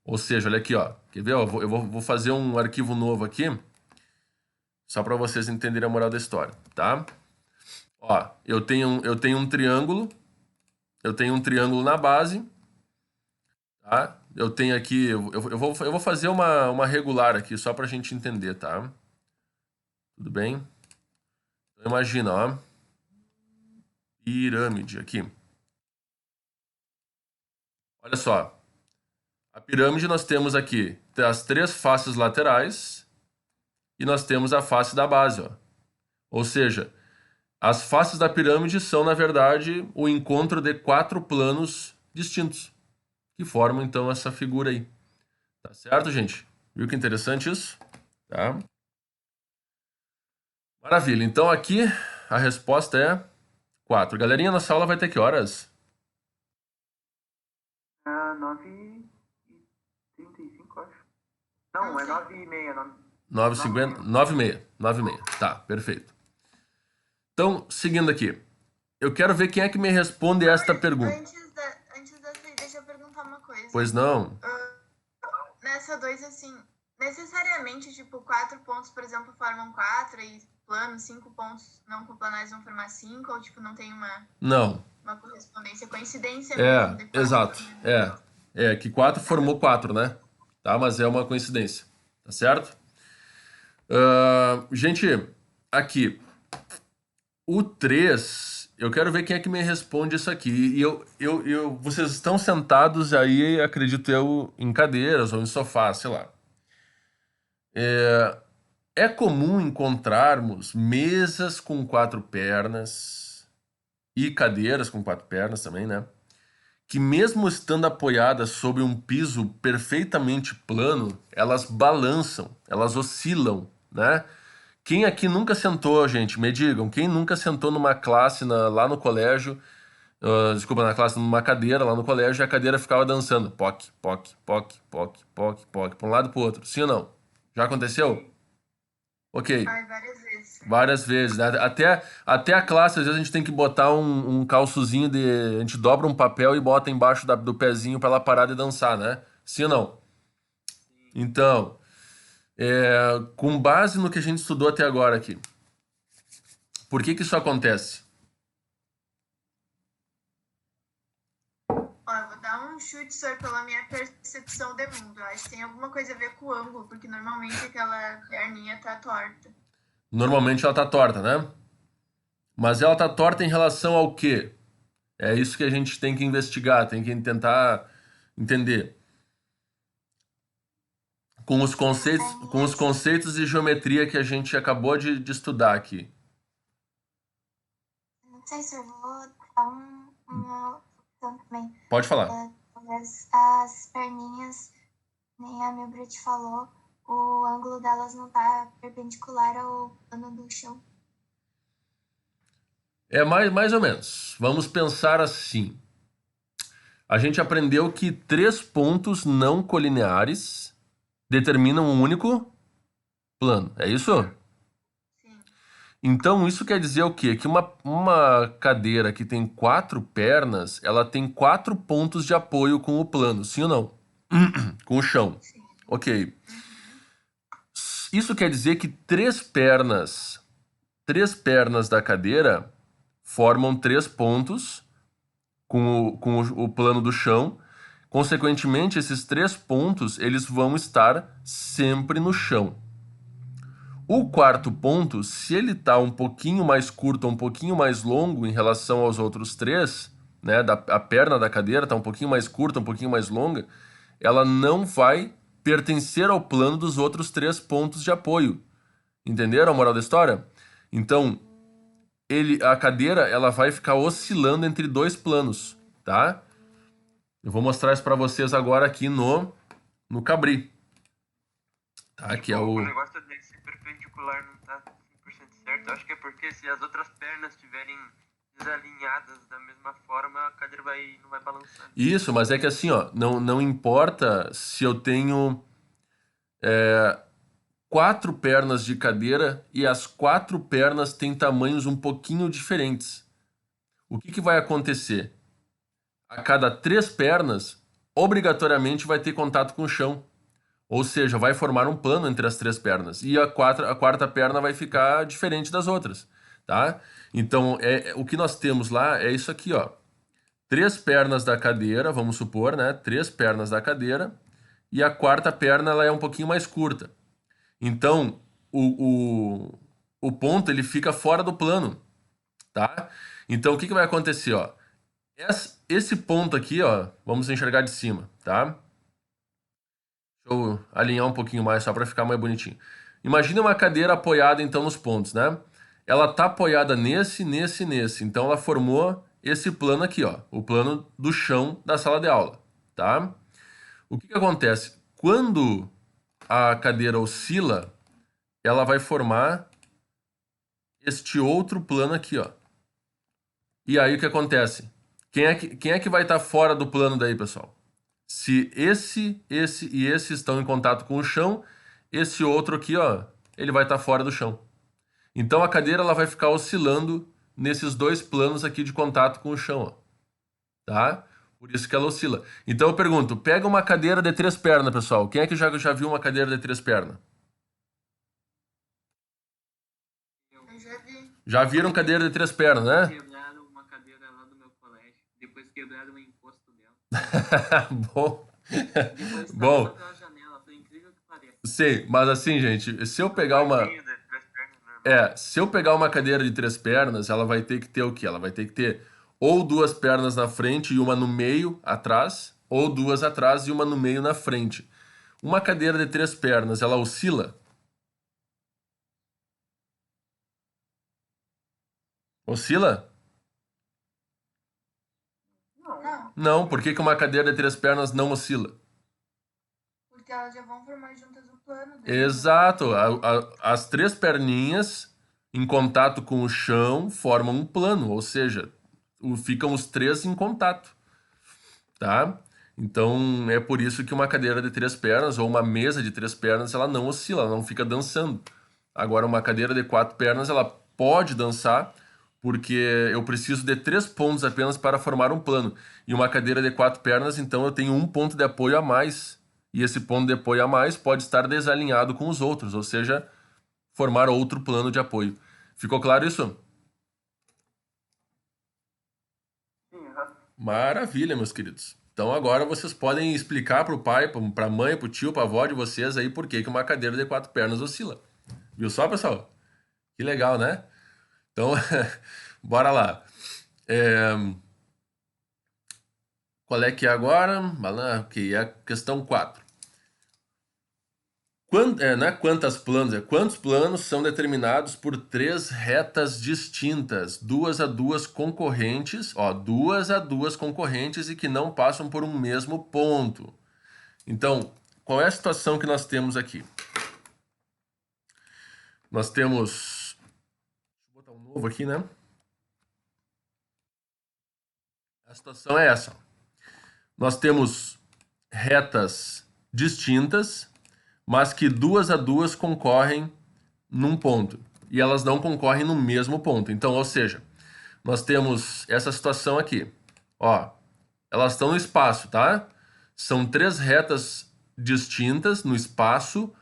Ou seja, olha aqui, ó. Quer ver? Eu vou fazer um arquivo novo aqui, só para vocês entenderem a moral da história, tá? Ó, eu tenho um triângulo, na base, tá? Eu tenho aqui, eu vou fazer uma regular aqui, só para a gente entender, tá? Tudo bem? Então, imagina, ó. Pirâmide aqui. Olha só. A pirâmide nós temos aqui as 3 faces laterais e nós temos a face da base, ó. Ou seja, as faces da pirâmide são, na verdade, o encontro de 4 planos distintos, que formam, então, essa figura aí. Tá certo, gente? Viu que interessante isso? Tá? Maravilha. Então, aqui a resposta é 4. Galerinha, nossa aula vai ter que horas? 9h35, acho. Não, é 9h30. 9h50? 9h30. 9h30. Tá, perfeito. Então, seguindo aqui. Eu quero ver quem é que me responde esta pergunta. Antes da deixa eu perguntar uma coisa. Pois não. Nessa 2, assim, necessariamente, tipo, 4 pontos, por exemplo, formam 4 e planos, 5 pontos não coplanares vão formar 5, ou, tipo, não tem Não. uma correspondência, coincidência É, mesmo. exato. É que 4 formou 4, né? Tá, mas é uma coincidência. Tá certo? Gente, aqui. O 3, eu quero ver quem é que me responde isso aqui. E vocês estão sentados aí, acredito eu, em cadeiras ou em sofá, sei lá. É comum encontrarmos mesas com 4 pernas e cadeiras com 4 pernas também, né? Que mesmo estando apoiadas sobre um piso perfeitamente plano, elas balançam, elas oscilam, né? Quem aqui nunca sentou, gente? Me digam, quem nunca sentou numa classe lá no colégio, numa cadeira lá no colégio, e a cadeira ficava dançando, poc, poc, poc, poc, poc, poc, para um lado e para o outro, sim ou não? Já aconteceu? Ok. Ai, várias vezes. Várias vezes, né? Até a classe, às vezes a gente tem que botar um calçozinho a gente dobra um papel e bota embaixo do pezinho para ela parar de dançar, né? Sim ou não? Então, com base no que a gente estudou até agora aqui, por que isso acontece? professor, pela minha percepção de mundo. Eu acho que tem alguma coisa a ver com o ângulo, porque normalmente aquela perninha tá torta. Normalmente ela tá torta, né? Mas ela tá torta em relação ao quê? É isso que a gente tem que investigar, tem que tentar entender. Com os conceitos de geometria que a gente acabou de estudar aqui. Não sei se eu vou dar uma opção também. Pode falar. Talvez as perninhas, nem a Milbrit falou, o ângulo delas não tá perpendicular ao plano do chão. É mais ou menos. Vamos pensar assim. A gente aprendeu que 3 pontos não colineares determinam um único plano. É isso? Sim. Então, isso quer dizer o quê? Que uma cadeira que tem 4 pernas, ela tem 4 pontos de apoio com o plano, sim ou não? Com o chão. Sim. Ok. Isso quer dizer que 3 pernas da cadeira formam 3 pontos com o plano do chão. Consequentemente, esses 3 pontos, eles vão estar sempre no chão. O quarto ponto, se ele está um pouquinho mais curto ou um pouquinho mais longo em relação aos outros 3, né, a perna da cadeira está um pouquinho mais curta, um pouquinho mais longa, ela não vai pertencer ao plano dos outros 3 pontos de apoio. Entenderam a moral da história? Então, a cadeira ela vai ficar oscilando entre 2 planos, tá? Eu vou mostrar isso para vocês agora aqui no Cabri. Tá? Que é O o... negócio desse perpendicular não tá 100% certo. Eu acho que é porque se as outras pernas estiverem desalinhadas da mesma forma, a cadeira não vai balançar. Isso, mas é que assim, ó, não importa se eu tenho 4 pernas de cadeira e as 4 pernas têm tamanhos um pouquinho diferentes. O que vai acontecer? A cada 3 pernas, obrigatoriamente vai ter contato com o chão. Ou seja, vai formar um plano entre as 3 pernas. E a quarta perna vai ficar diferente das outras, tá? Então, o que nós temos lá é isso aqui, ó. 3 pernas da cadeira, vamos supor, né? 3 pernas da cadeira. E a quarta perna, ela é um pouquinho mais curta. Então, o ponto, ele fica fora do plano, tá? Então, o que vai acontecer, ó? Esse ponto aqui, ó, vamos enxergar de cima, tá? Deixa eu alinhar um pouquinho mais só para ficar mais bonitinho. Imagina uma cadeira apoiada então nos pontos, né? Ela tá apoiada nesse. Então ela formou esse plano aqui, ó, o plano do chão da sala de aula, tá? O que acontece? Quando a cadeira oscila, ela vai formar este outro plano aqui, ó. E aí o que acontece? Quem é que vai estar fora do plano daí, pessoal? Se esse e esse estão em contato com o chão, esse outro aqui, ó, ele vai estar fora do chão. Então a cadeira ela vai ficar oscilando nesses 2 planos aqui de contato com o chão, ó. Tá? Por isso que ela oscila. Então eu pergunto, pega uma cadeira de 3 pernas, pessoal. Quem é que já viu uma cadeira de 3 pernas? Eu já vi. Já viram cadeira de 3 pernas, né? Quebraram uma cadeira lá do meu colégio. Depois quebraram o encosto dela. Bom. Depois Bom. tava pela janela. Foi incrível que pareça. Sei, mas assim, gente, se eu pegar uma... Banquinho de 3 pernas, normal. Se eu pegar uma cadeira de 3 pernas, ela vai ter que ter o quê? Ela vai ter que ter ou 2 pernas na frente e uma no meio atrás, ou 2 atrás e uma no meio na frente. Uma cadeira de 3 pernas, ela oscila? Oscila? Não, Não, por que uma cadeira de 3 pernas não oscila? porque elas já vão formar juntas o plano dele. Exato, as 3 perninhas em contato com o chão formam um plano, ou seja, ficam os 3 em contato, tá? Então é por isso que uma cadeira de 3 pernas ou uma mesa de 3 pernas ela não oscila, ela não fica dançando. Agora uma cadeira de 4 pernas ela pode dançar porque eu preciso de 3 pontos apenas para formar um plano. E uma cadeira de 4 pernas, então eu tenho um ponto de apoio a mais. E esse ponto de apoio a mais pode estar desalinhado com os outros, ou seja, formar outro plano de apoio. Ficou claro isso? Sim, aham. Maravilha, meus queridos. Então Então agora vocês podem explicar para o pai, para a mãe, para o tio, para a avó de vocês aí por que uma cadeira de 4 pernas oscila. Viu só, pessoal? Que legal, né? Então, bora lá. Qual é que é agora? Ok, é a questão 4. Não é quantos planos são determinados por 3 retas distintas, 2 a 2 concorrentes, 2 a 2 concorrentes e que não passam por um mesmo ponto. Então, qual é a situação que nós temos aqui? Nós temos... Vou botar um novo aqui, né? A situação é essa. Nós temos retas distintas, mas que 2 a 2 concorrem num ponto. E elas não concorrem no mesmo ponto. Então, ou seja, nós temos essa situação aqui. Ó, elas estão no espaço, tá? São 3 retas distintas no espaço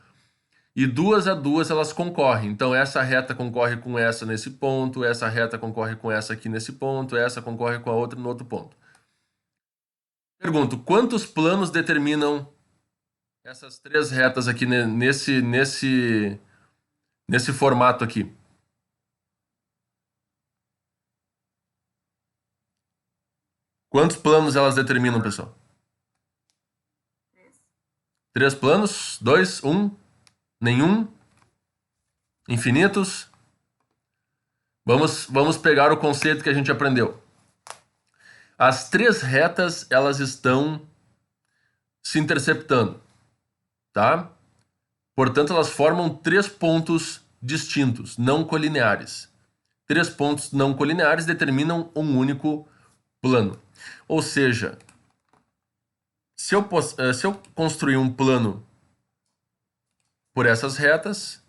e 2 a 2 elas concorrem. Então, essa reta concorre com essa nesse ponto, essa reta concorre com essa aqui nesse ponto, essa concorre com a outra no outro ponto. Pergunto, quantos planos determinam essas 3 retas aqui nesse formato aqui? Quantos planos elas determinam, pessoal? 3 planos? 2? 1? Nenhum? Infinitos? Vamos pegar o conceito que a gente aprendeu. As 3 retas, elas estão se interceptando, tá? Portanto, elas formam 3 pontos distintos, não colineares. 3 pontos não colineares determinam um único plano. Ou seja, se eu construir um plano por essas retas,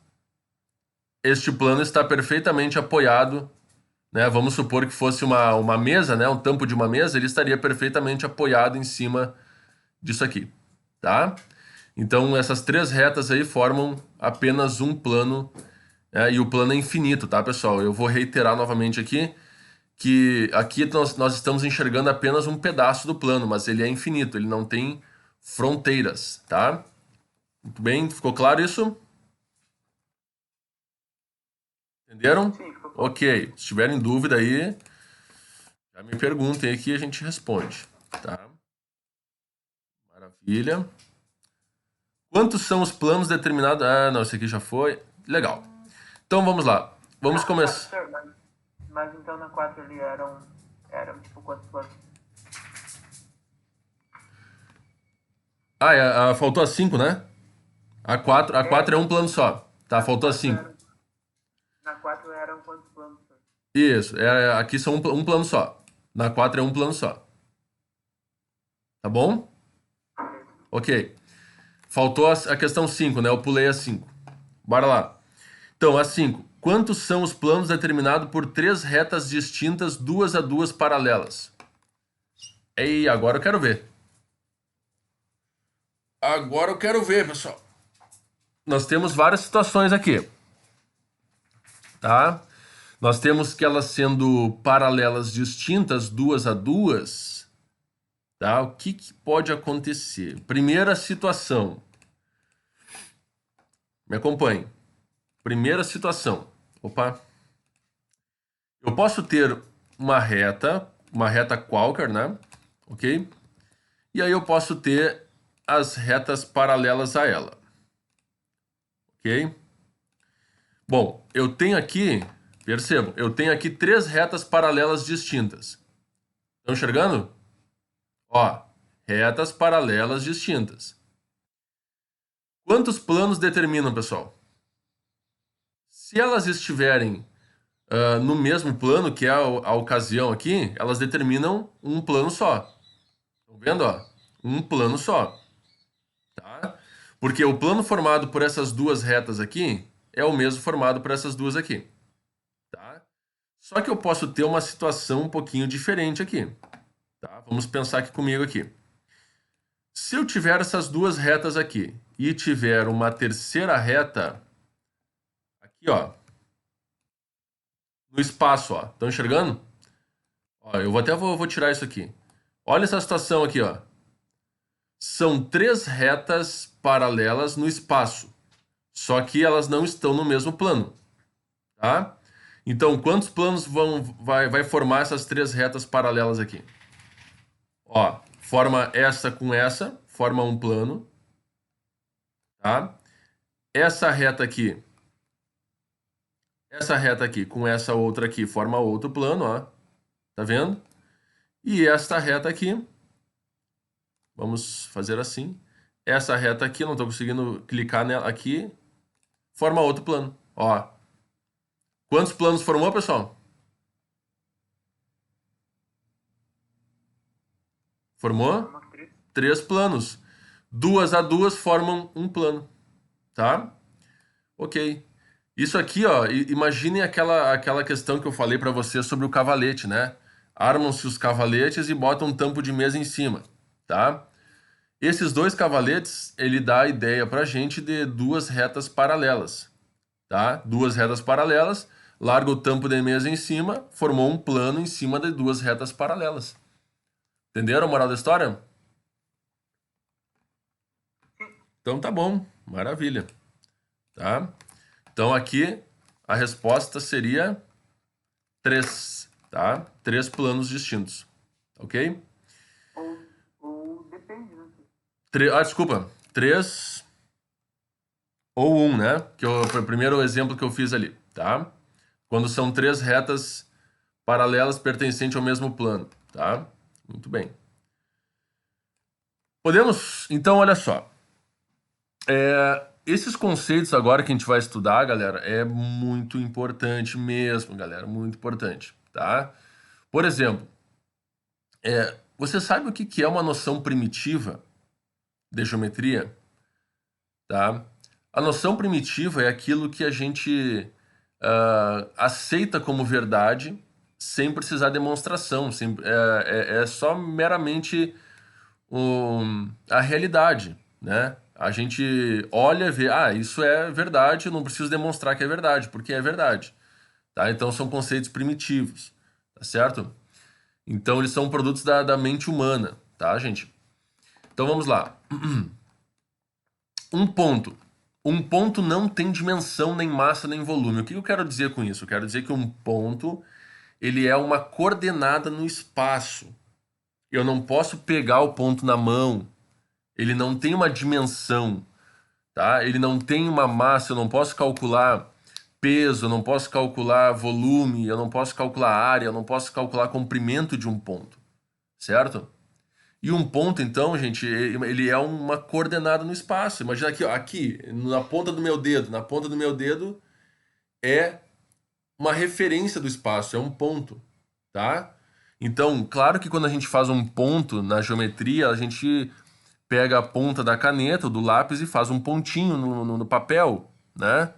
este plano está perfeitamente apoiado, né? Vamos supor que fosse uma mesa, né? Um tampo de uma mesa, ele estaria perfeitamente apoiado em cima disso aqui, tá? Então, essas 3 retas aí formam apenas um plano, e o plano é infinito, tá, pessoal? Eu vou reiterar novamente aqui, que aqui nós estamos enxergando apenas um pedaço do plano, mas ele é infinito, ele não tem fronteiras, tá? Muito bem, ficou claro isso? Entenderam? Sim, ficou claro. Ok, se tiverem dúvida aí, já me perguntem aqui e a gente responde, tá? Maravilha. Quantos são os planos determinados? Ah, não, esse aqui já foi. Legal. Então vamos lá. Vamos começar. Professor, mas então na 4 ali eram tipo quantos planos? Faltou a 5, né? A 4 é um plano só. Tá, faltou a 5. Na 4 eram quantos planos? Isso, aqui são um plano só. Na 4 é um plano só. Tá bom? Ok. Faltou a questão 5, né? Eu pulei a 5. Bora lá. Então, a 5. Quantos são os planos determinados por 3 retas distintas, 2 a 2 paralelas? E agora eu quero ver. Agora eu quero ver, pessoal. Nós temos várias situações aqui. Tá? Nós temos que elas sendo paralelas distintas, 2 a 2. Tá? O que pode acontecer? Primeira situação. Me acompanhe. Primeira situação. Opa. Eu posso ter uma reta qualquer, né? Ok? E aí eu posso ter as retas paralelas a ela. Ok? Bom, eu tenho aqui, percebam, eu tenho aqui 3 retas paralelas distintas. Estão enxergando? Ó, retas paralelas distintas. Quantos planos determinam, pessoal? Se elas estiverem no mesmo plano, que é a ocasião aqui, elas determinam um plano só. Estão vendo? Ó? Um plano só. Tá? Porque o plano formado por essas 2 retas aqui é o mesmo formado por essas 2 aqui. Tá? Só que eu posso ter uma situação um pouquinho diferente aqui. Tá? Vamos pensar aqui comigo aqui. Se eu tiver essas 2 retas aqui e tiver uma terceira reta aqui, ó, no espaço, ó, estão enxergando? Ó, eu vou tirar isso aqui. Olha essa situação aqui, ó. são três retas paralelas no espaço, só que elas não estão no mesmo plano, tá? Então, quantos planos vai formar essas três retas paralelas aqui? Ó, forma essa com essa, forma um plano, tá? Essa reta aqui com essa outra aqui forma outro plano, ó. Tá vendo? E esta reta aqui, vamos fazer assim. Essa reta aqui, não estou conseguindo clicar nela aqui, forma outro plano, ó. Quantos planos formou, pessoal? Formou? Forma 3. 3 planos. 2 a 2 formam um plano, tá? Ok. Isso aqui, ó, imaginem aquela questão que eu falei para vocês sobre o cavalete, né? Armam-se os cavaletes e botam um tampo de mesa em cima, tá? Esses dois cavaletes, ele dá a ideia pra gente de duas retas paralelas, tá? Duas retas paralelas, larga o tampo de mesa em cima, formou um plano em cima de duas retas paralelas. Entenderam a moral da história? Então tá bom, maravilha, tá? Então aqui a resposta seria 3, tá? 3 planos distintos, ok? Ou depende, né? Desculpa, 3 ou 1, né? Que foi o primeiro exemplo que eu fiz ali, tá? Quando são 3 retas paralelas pertencentes ao mesmo plano, tá? Muito bem. Podemos, então, olha só. Esses conceitos agora que a gente vai estudar, galera, é muito importante mesmo, galera, muito importante, tá? Por exemplo, você sabe o que é uma noção primitiva de geometria? Tá? A noção primitiva é aquilo que a gente aceita como verdade sem precisar de demonstração, é só meramente a realidade, né? A gente olha e vê, isso é verdade, eu não preciso demonstrar que é verdade, porque é verdade, tá? Então são conceitos primitivos, tá certo? Então eles são produtos da mente humana, tá, gente? Então vamos lá. Um ponto. Um ponto não tem dimensão, nem massa, nem volume. O que eu quero dizer com isso? Eu quero dizer que um ponto, ele é uma coordenada no espaço. Eu não posso pegar o ponto na mão. Ele não tem uma dimensão, tá? Ele não tem uma massa, eu não posso calcular peso, eu não posso calcular volume, eu não posso calcular área, eu não posso calcular comprimento de um ponto, certo? E um ponto, então, gente, ele é uma coordenada no espaço. Imagina aqui, ó, aqui, na ponta do meu dedo é uma referência do espaço, é um ponto, tá? Então, claro que quando a gente faz um ponto na geometria, a gente pega a ponta da caneta, do lápis e faz um pontinho no papel, né?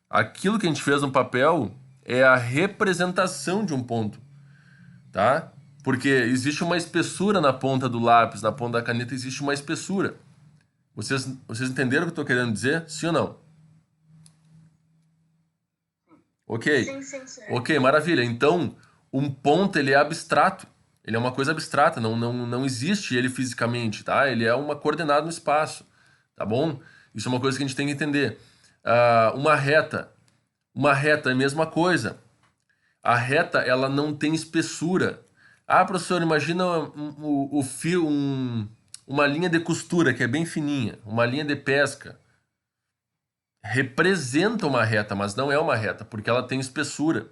Aquilo que a gente fez no papel é a representação de um ponto, tá? Porque existe uma espessura na ponta do lápis, na ponta da caneta existe uma espessura. Vocês entenderam o que eu estou querendo dizer? Sim ou não? Ok. Sim. Ok, maravilha. Então, um ponto ele é abstrato. Ele é uma coisa abstrata, não existe ele fisicamente, tá? Ele é uma coordenada no espaço, tá bom? Isso é uma coisa que a gente tem que entender. Uma reta é a mesma coisa. A reta, ela não tem espessura. Professor, imagina o fio, uma linha de costura que é bem fininha, uma linha de pesca. Representa uma reta, mas não é uma reta, porque ela tem espessura,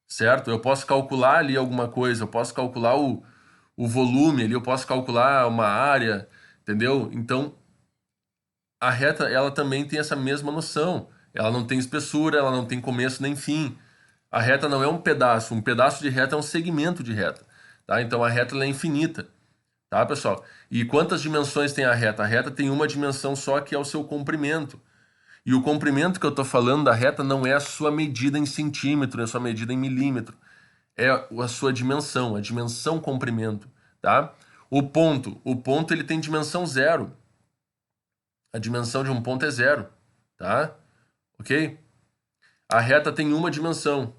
certo? Eu posso calcular ali alguma coisa, eu posso calcular o volume ali, eu posso calcular uma área, entendeu? Então, a reta, ela também tem essa mesma noção. Ela não tem espessura, ela não tem começo nem fim. A reta não é um pedaço de reta é um segmento de reta, tá? Então a reta ela é infinita, tá, pessoal? E quantas dimensões tem a reta? A reta tem uma dimensão só, que é o seu comprimento. E o comprimento que eu estou falando da reta não é a sua medida em centímetro, é a sua medida em milímetro. É a sua dimensão, a dimensão comprimento, tá? O ponto ele tem dimensão zero. A dimensão de um ponto é zero, tá? Ok? A reta tem uma dimensão.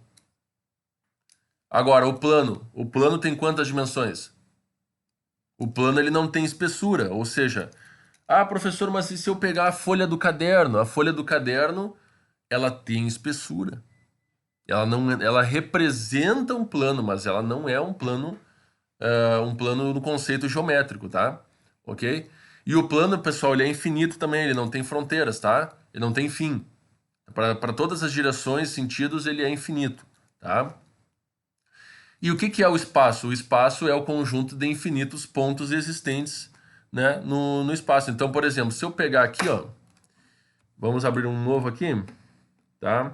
Agora, o plano tem quantas dimensões? O plano ele não tem espessura, ou seja, professor, mas e se eu pegar a folha do caderno? A folha do caderno, ela tem espessura. Ela não, ela representa um plano, mas ela não é um plano no conceito geométrico, tá? Ok? E o plano, pessoal, ele é infinito também, ele não tem fronteiras, tá? Ele não tem fim. Para todas as direções, sentidos, ele é infinito, tá? E o que é o espaço? O espaço é o conjunto de infinitos pontos existentes, né, no espaço. Então, por exemplo, se eu pegar aqui, ó, vamos abrir um novo aqui, tá?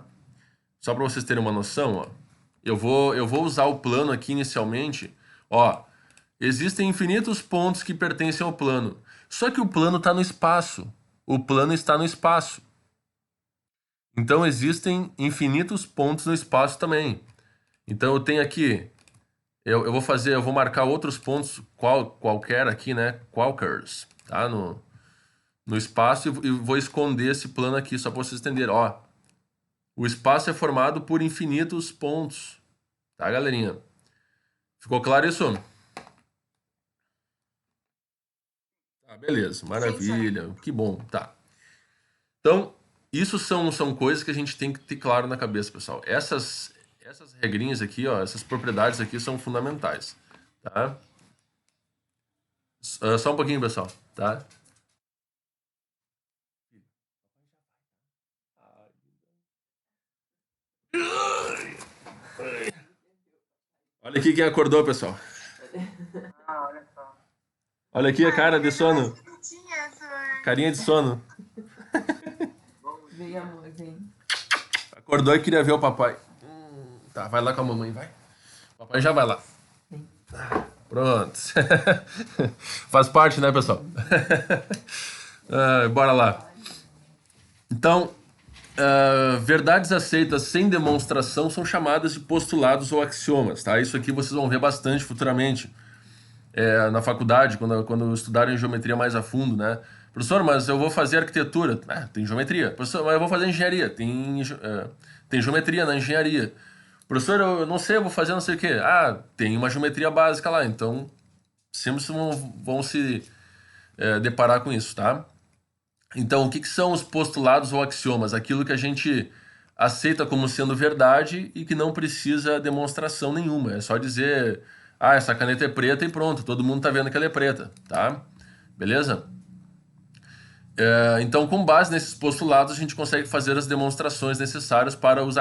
Só para vocês terem uma noção, ó. Eu vou usar o plano aqui inicialmente. Ó, existem infinitos pontos que pertencem ao plano. Só que o plano está no espaço. O plano está no espaço. Então existem infinitos pontos no espaço também. Então eu tenho aqui, eu vou marcar outros pontos qualquer aqui, né? Qualquers, tá? No espaço e vou esconder esse plano aqui só para vocês entenderem. Ó, o espaço é formado por infinitos pontos, tá, galerinha? Ficou claro isso? Tá, beleza, maravilha, que bom, tá. Então, isso são coisas que a gente tem que ter claro na cabeça, pessoal. Essas regrinhas aqui, ó, essas propriedades aqui são fundamentais, tá? Só um pouquinho, pessoal, tá? Olha aqui quem acordou, pessoal. Olha só. Olha aqui a cara de sono. Carinha de sono. Vem, amor, vem. Acordou e queria ver o papai. Tá, vai lá com a mamãe, vai. O papai já vai lá. Pronto. Faz parte, né, pessoal? Bora lá. Então, verdades aceitas sem demonstração são chamadas de postulados ou axiomas, tá? Isso aqui vocês vão ver bastante futuramente na faculdade, quando estudarem geometria mais a fundo, né? Professor, mas eu vou fazer arquitetura. Tem geometria. Professor, mas eu vou fazer engenharia. Tem geometria na engenharia. Professor, eu não sei, eu vou fazer não sei o quê. Tem uma geometria básica lá. Então, sempre vão se deparar com isso, tá? Então, o que são os postulados ou axiomas? Aquilo que a gente aceita como sendo verdade e que não precisa demonstração nenhuma. É só dizer, essa caneta é preta e pronto, todo mundo tá vendo que ela é preta, tá? Beleza? Então, com base nesses postulados, a gente consegue fazer as demonstrações necessárias para os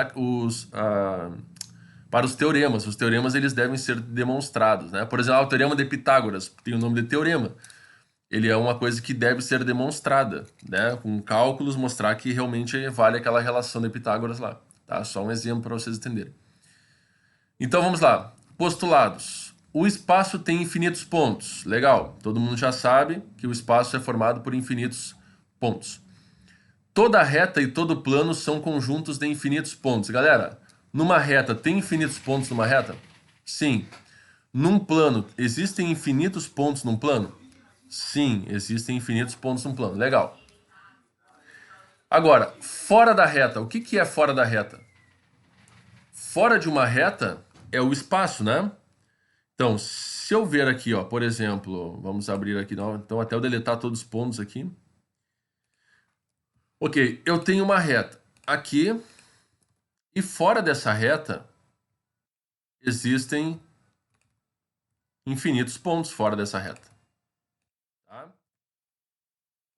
teoremas. Os teoremas eles devem ser demonstrados, né? Por exemplo, o teorema de Pitágoras tem o nome de teorema. Ele é uma coisa que deve ser demonstrada, né? Com cálculos, mostrar que realmente vale aquela relação de Pitágoras lá, tá? Só um exemplo para vocês entenderem. Então, vamos lá. Postulados. O espaço tem infinitos pontos. Legal. Todo mundo já sabe que o espaço é formado por infinitos pontos. Toda reta e todo plano são conjuntos de infinitos pontos. Galera, numa reta, tem infinitos pontos numa reta? Sim. Num plano, existem infinitos pontos num plano? Sim, existem infinitos pontos num plano. Legal. Agora, fora da reta. O que é fora da reta? Fora de uma reta é o espaço, né? Então, se eu ver aqui, ó, por exemplo, vamos abrir aqui, então até eu deletar todos os pontos aqui. Ok, eu tenho uma reta aqui e fora dessa reta existem infinitos pontos fora dessa reta. Tá?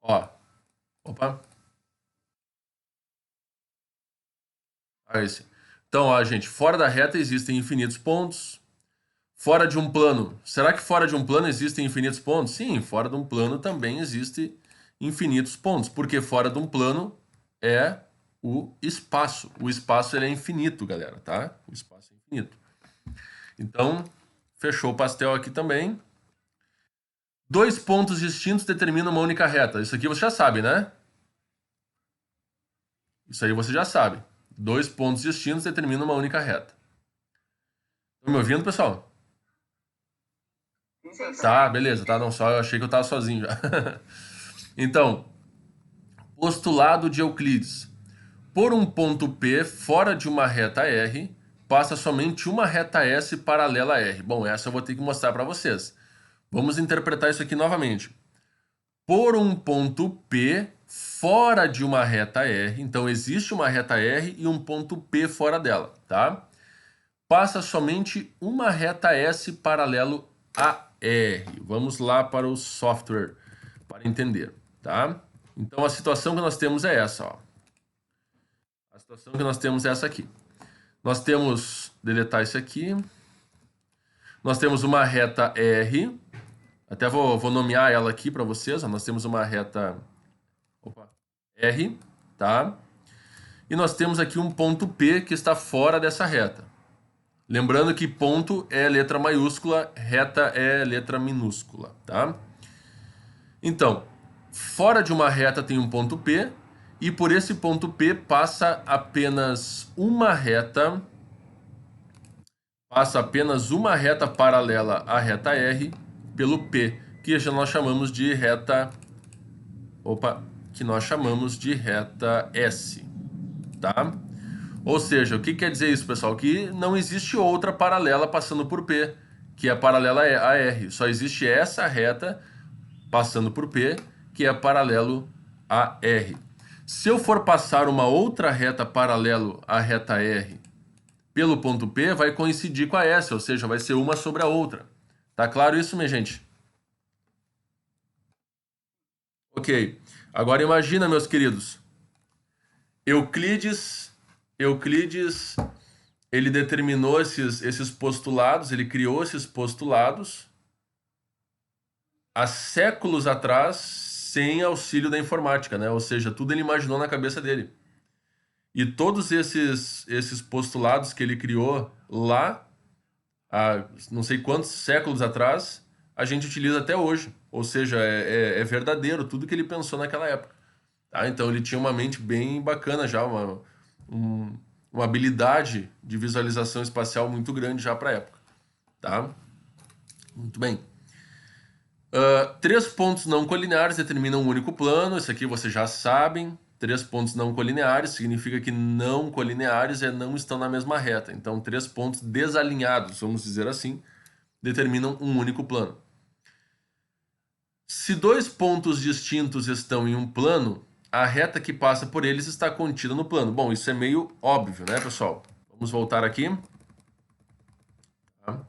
Ó, opa. Então, ó, gente, fora da reta existem infinitos pontos. Fora de um plano. Será que fora de um plano existem infinitos pontos? Sim, fora de um plano também existe infinitos pontos, porque fora de um plano é o espaço. O espaço ele é infinito, galera, tá? O espaço é infinito. Então, fechou o pastel aqui também. Dois pontos distintos determinam uma única reta. Isso aqui você já sabe, né? Isso aí você já sabe. Dois pontos distintos determinam uma única reta. Estão me ouvindo, pessoal? Tá, beleza, tá? Não, só eu achei que eu tava sozinho já. Então, postulado de Euclides. Por um ponto P fora de uma reta R, passa somente uma reta S paralela a R. Bom, essa eu vou ter que mostrar para vocês. Vamos interpretar isso aqui novamente. Por um ponto P fora de uma reta R, então existe uma reta R e um ponto P fora dela, tá? Passa somente uma reta S paralelo a R. Vamos lá para o software para entender, tá? Então a situação que nós temos é essa, ó. A situação que nós temos é essa aqui. Nós temos, deletar isso aqui. Nós temos uma reta R. Até vou nomear ela aqui para vocês. Ó. Nós temos uma reta R, tá? E nós temos aqui um ponto P que está fora dessa reta. Lembrando que ponto é letra maiúscula, reta é letra minúscula, tá? Então, fora de uma reta tem um ponto P, e por esse ponto P passa apenas uma reta paralela à reta R pelo P, que nós chamamos de reta S, tá? Ou seja, o que quer dizer isso, pessoal? Que não existe outra paralela passando por P, que é paralela a R. Só existe essa reta passando por P, que é paralelo a R. Se eu for passar uma outra reta paralelo à reta R pelo ponto P, vai coincidir com a S, ou seja, vai ser uma sobre a outra. Tá claro isso, minha gente? Ok. Agora imagina, meus queridos. Euclides, ele determinou esses postulados, ele criou esses postulados há séculos atrás, sem auxílio da informática, né? Ou seja, tudo ele imaginou na cabeça dele. E todos esses postulados que ele criou lá, há não sei quantos séculos atrás, a gente utiliza até hoje. Ou seja, é verdadeiro tudo que ele pensou naquela época. Tá? Então ele tinha uma mente bem bacana já, uma habilidade de visualização espacial muito grande já para a época. Tá? Muito bem. 3 pontos não colineares determinam um único plano. Isso aqui vocês já sabem. 3 pontos não colineares significa que não colineares não estão na mesma reta. Então, 3 pontos desalinhados, vamos dizer assim, determinam um único plano. Se 2 pontos distintos estão em um plano, a reta que passa por eles está contida no plano. Bom, isso é meio óbvio, né, pessoal? Vamos voltar aqui. Tá?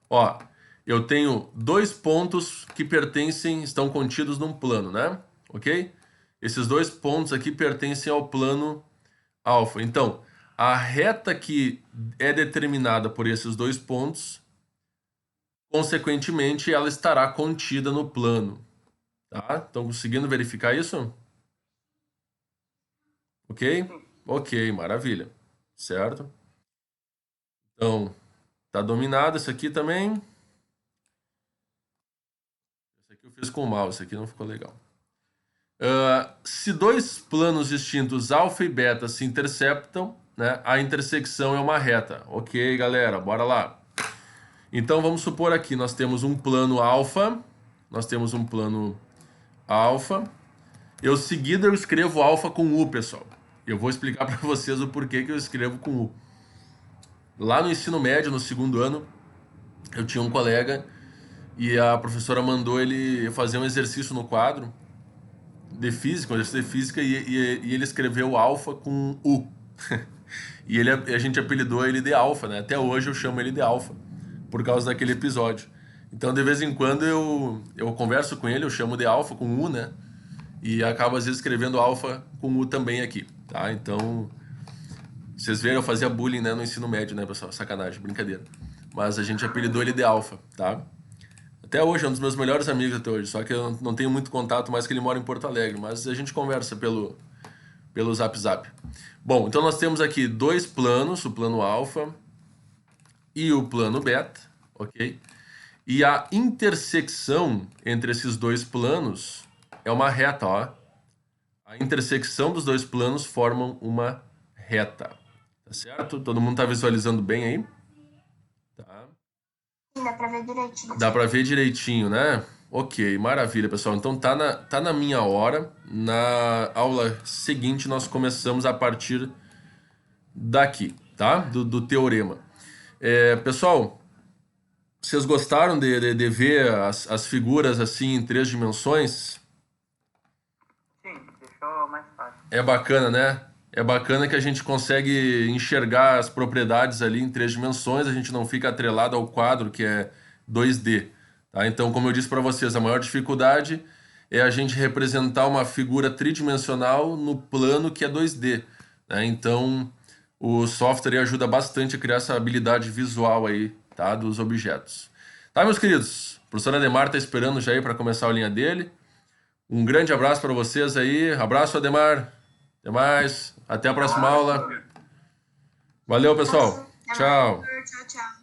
Ó, eu tenho 2 pontos que estão contidos num plano, né? Ok? Esses 2 pontos aqui pertencem ao plano alfa. Então, a reta que é determinada por esses 2 pontos, consequentemente, ela estará contida no plano. Tá? Estão conseguindo verificar isso? Ok? Ok, maravilha. Certo? Então, tá dominado isso aqui também. Esse aqui eu fiz com o mouse, esse aqui não ficou legal. Se 2 planos distintos alfa e beta se interceptam, né, a intersecção é uma reta. Ok, galera, bora lá. Então vamos supor aqui, nós temos um plano alfa, seguido eu escrevo alfa com U, pessoal. Eu vou explicar para vocês o porquê que eu escrevo com U. Lá no ensino médio, no 2º ano, eu tinha um colega e a professora mandou ele fazer um exercício no quadro de física, e ele escreveu alfa com U. E a gente apelidou ele de alfa, né? Até hoje eu chamo ele de alfa, por causa daquele episódio. Então, de vez em quando, eu converso com ele, eu chamo de alfa com U, né? E acabo, às vezes, escrevendo alfa com U também aqui, tá? Então, vocês viram, eu fazia bullying, né, no ensino médio, né, pessoal? Sacanagem, brincadeira. Mas a gente apelidou ele de alfa, tá? Até hoje, é um dos meus melhores amigos até hoje, só que eu não tenho muito contato, mais que ele mora em Porto Alegre, mas a gente conversa pelo Zap. Bom, então nós temos aqui 2 planos, o plano alfa e o plano beta, ok? E a intersecção entre esses 2 planos é uma reta, ó. A intersecção dos 2 planos formam uma reta, tá certo? Todo mundo tá visualizando bem aí? Tá. Dá pra ver direitinho. Dá pra ver direitinho, né? Ok, maravilha, pessoal. Então tá na minha hora. Na aula seguinte nós começamos a partir daqui, tá? Do teorema. Pessoal, Vocês gostaram de ver as figuras assim em 3 dimensões? Sim, deixou mais fácil. É bacana, né? É bacana que a gente consegue enxergar as propriedades ali em 3 dimensões, a gente não fica atrelado ao quadro que é 2D, tá? Então, como eu disse para vocês, a maior dificuldade é a gente representar uma figura tridimensional no plano que é 2D, né? Então, o software ajuda bastante a criar essa habilidade visual aí, tá? Dos objetos. Tá, meus queridos? O professor Ademar está esperando já aí para começar a linha dele. Um grande abraço para vocês aí. Abraço, Ademar. Até mais. Até a próxima aula. Valeu, pessoal. Até mais. Tchau. Tchau, tchau.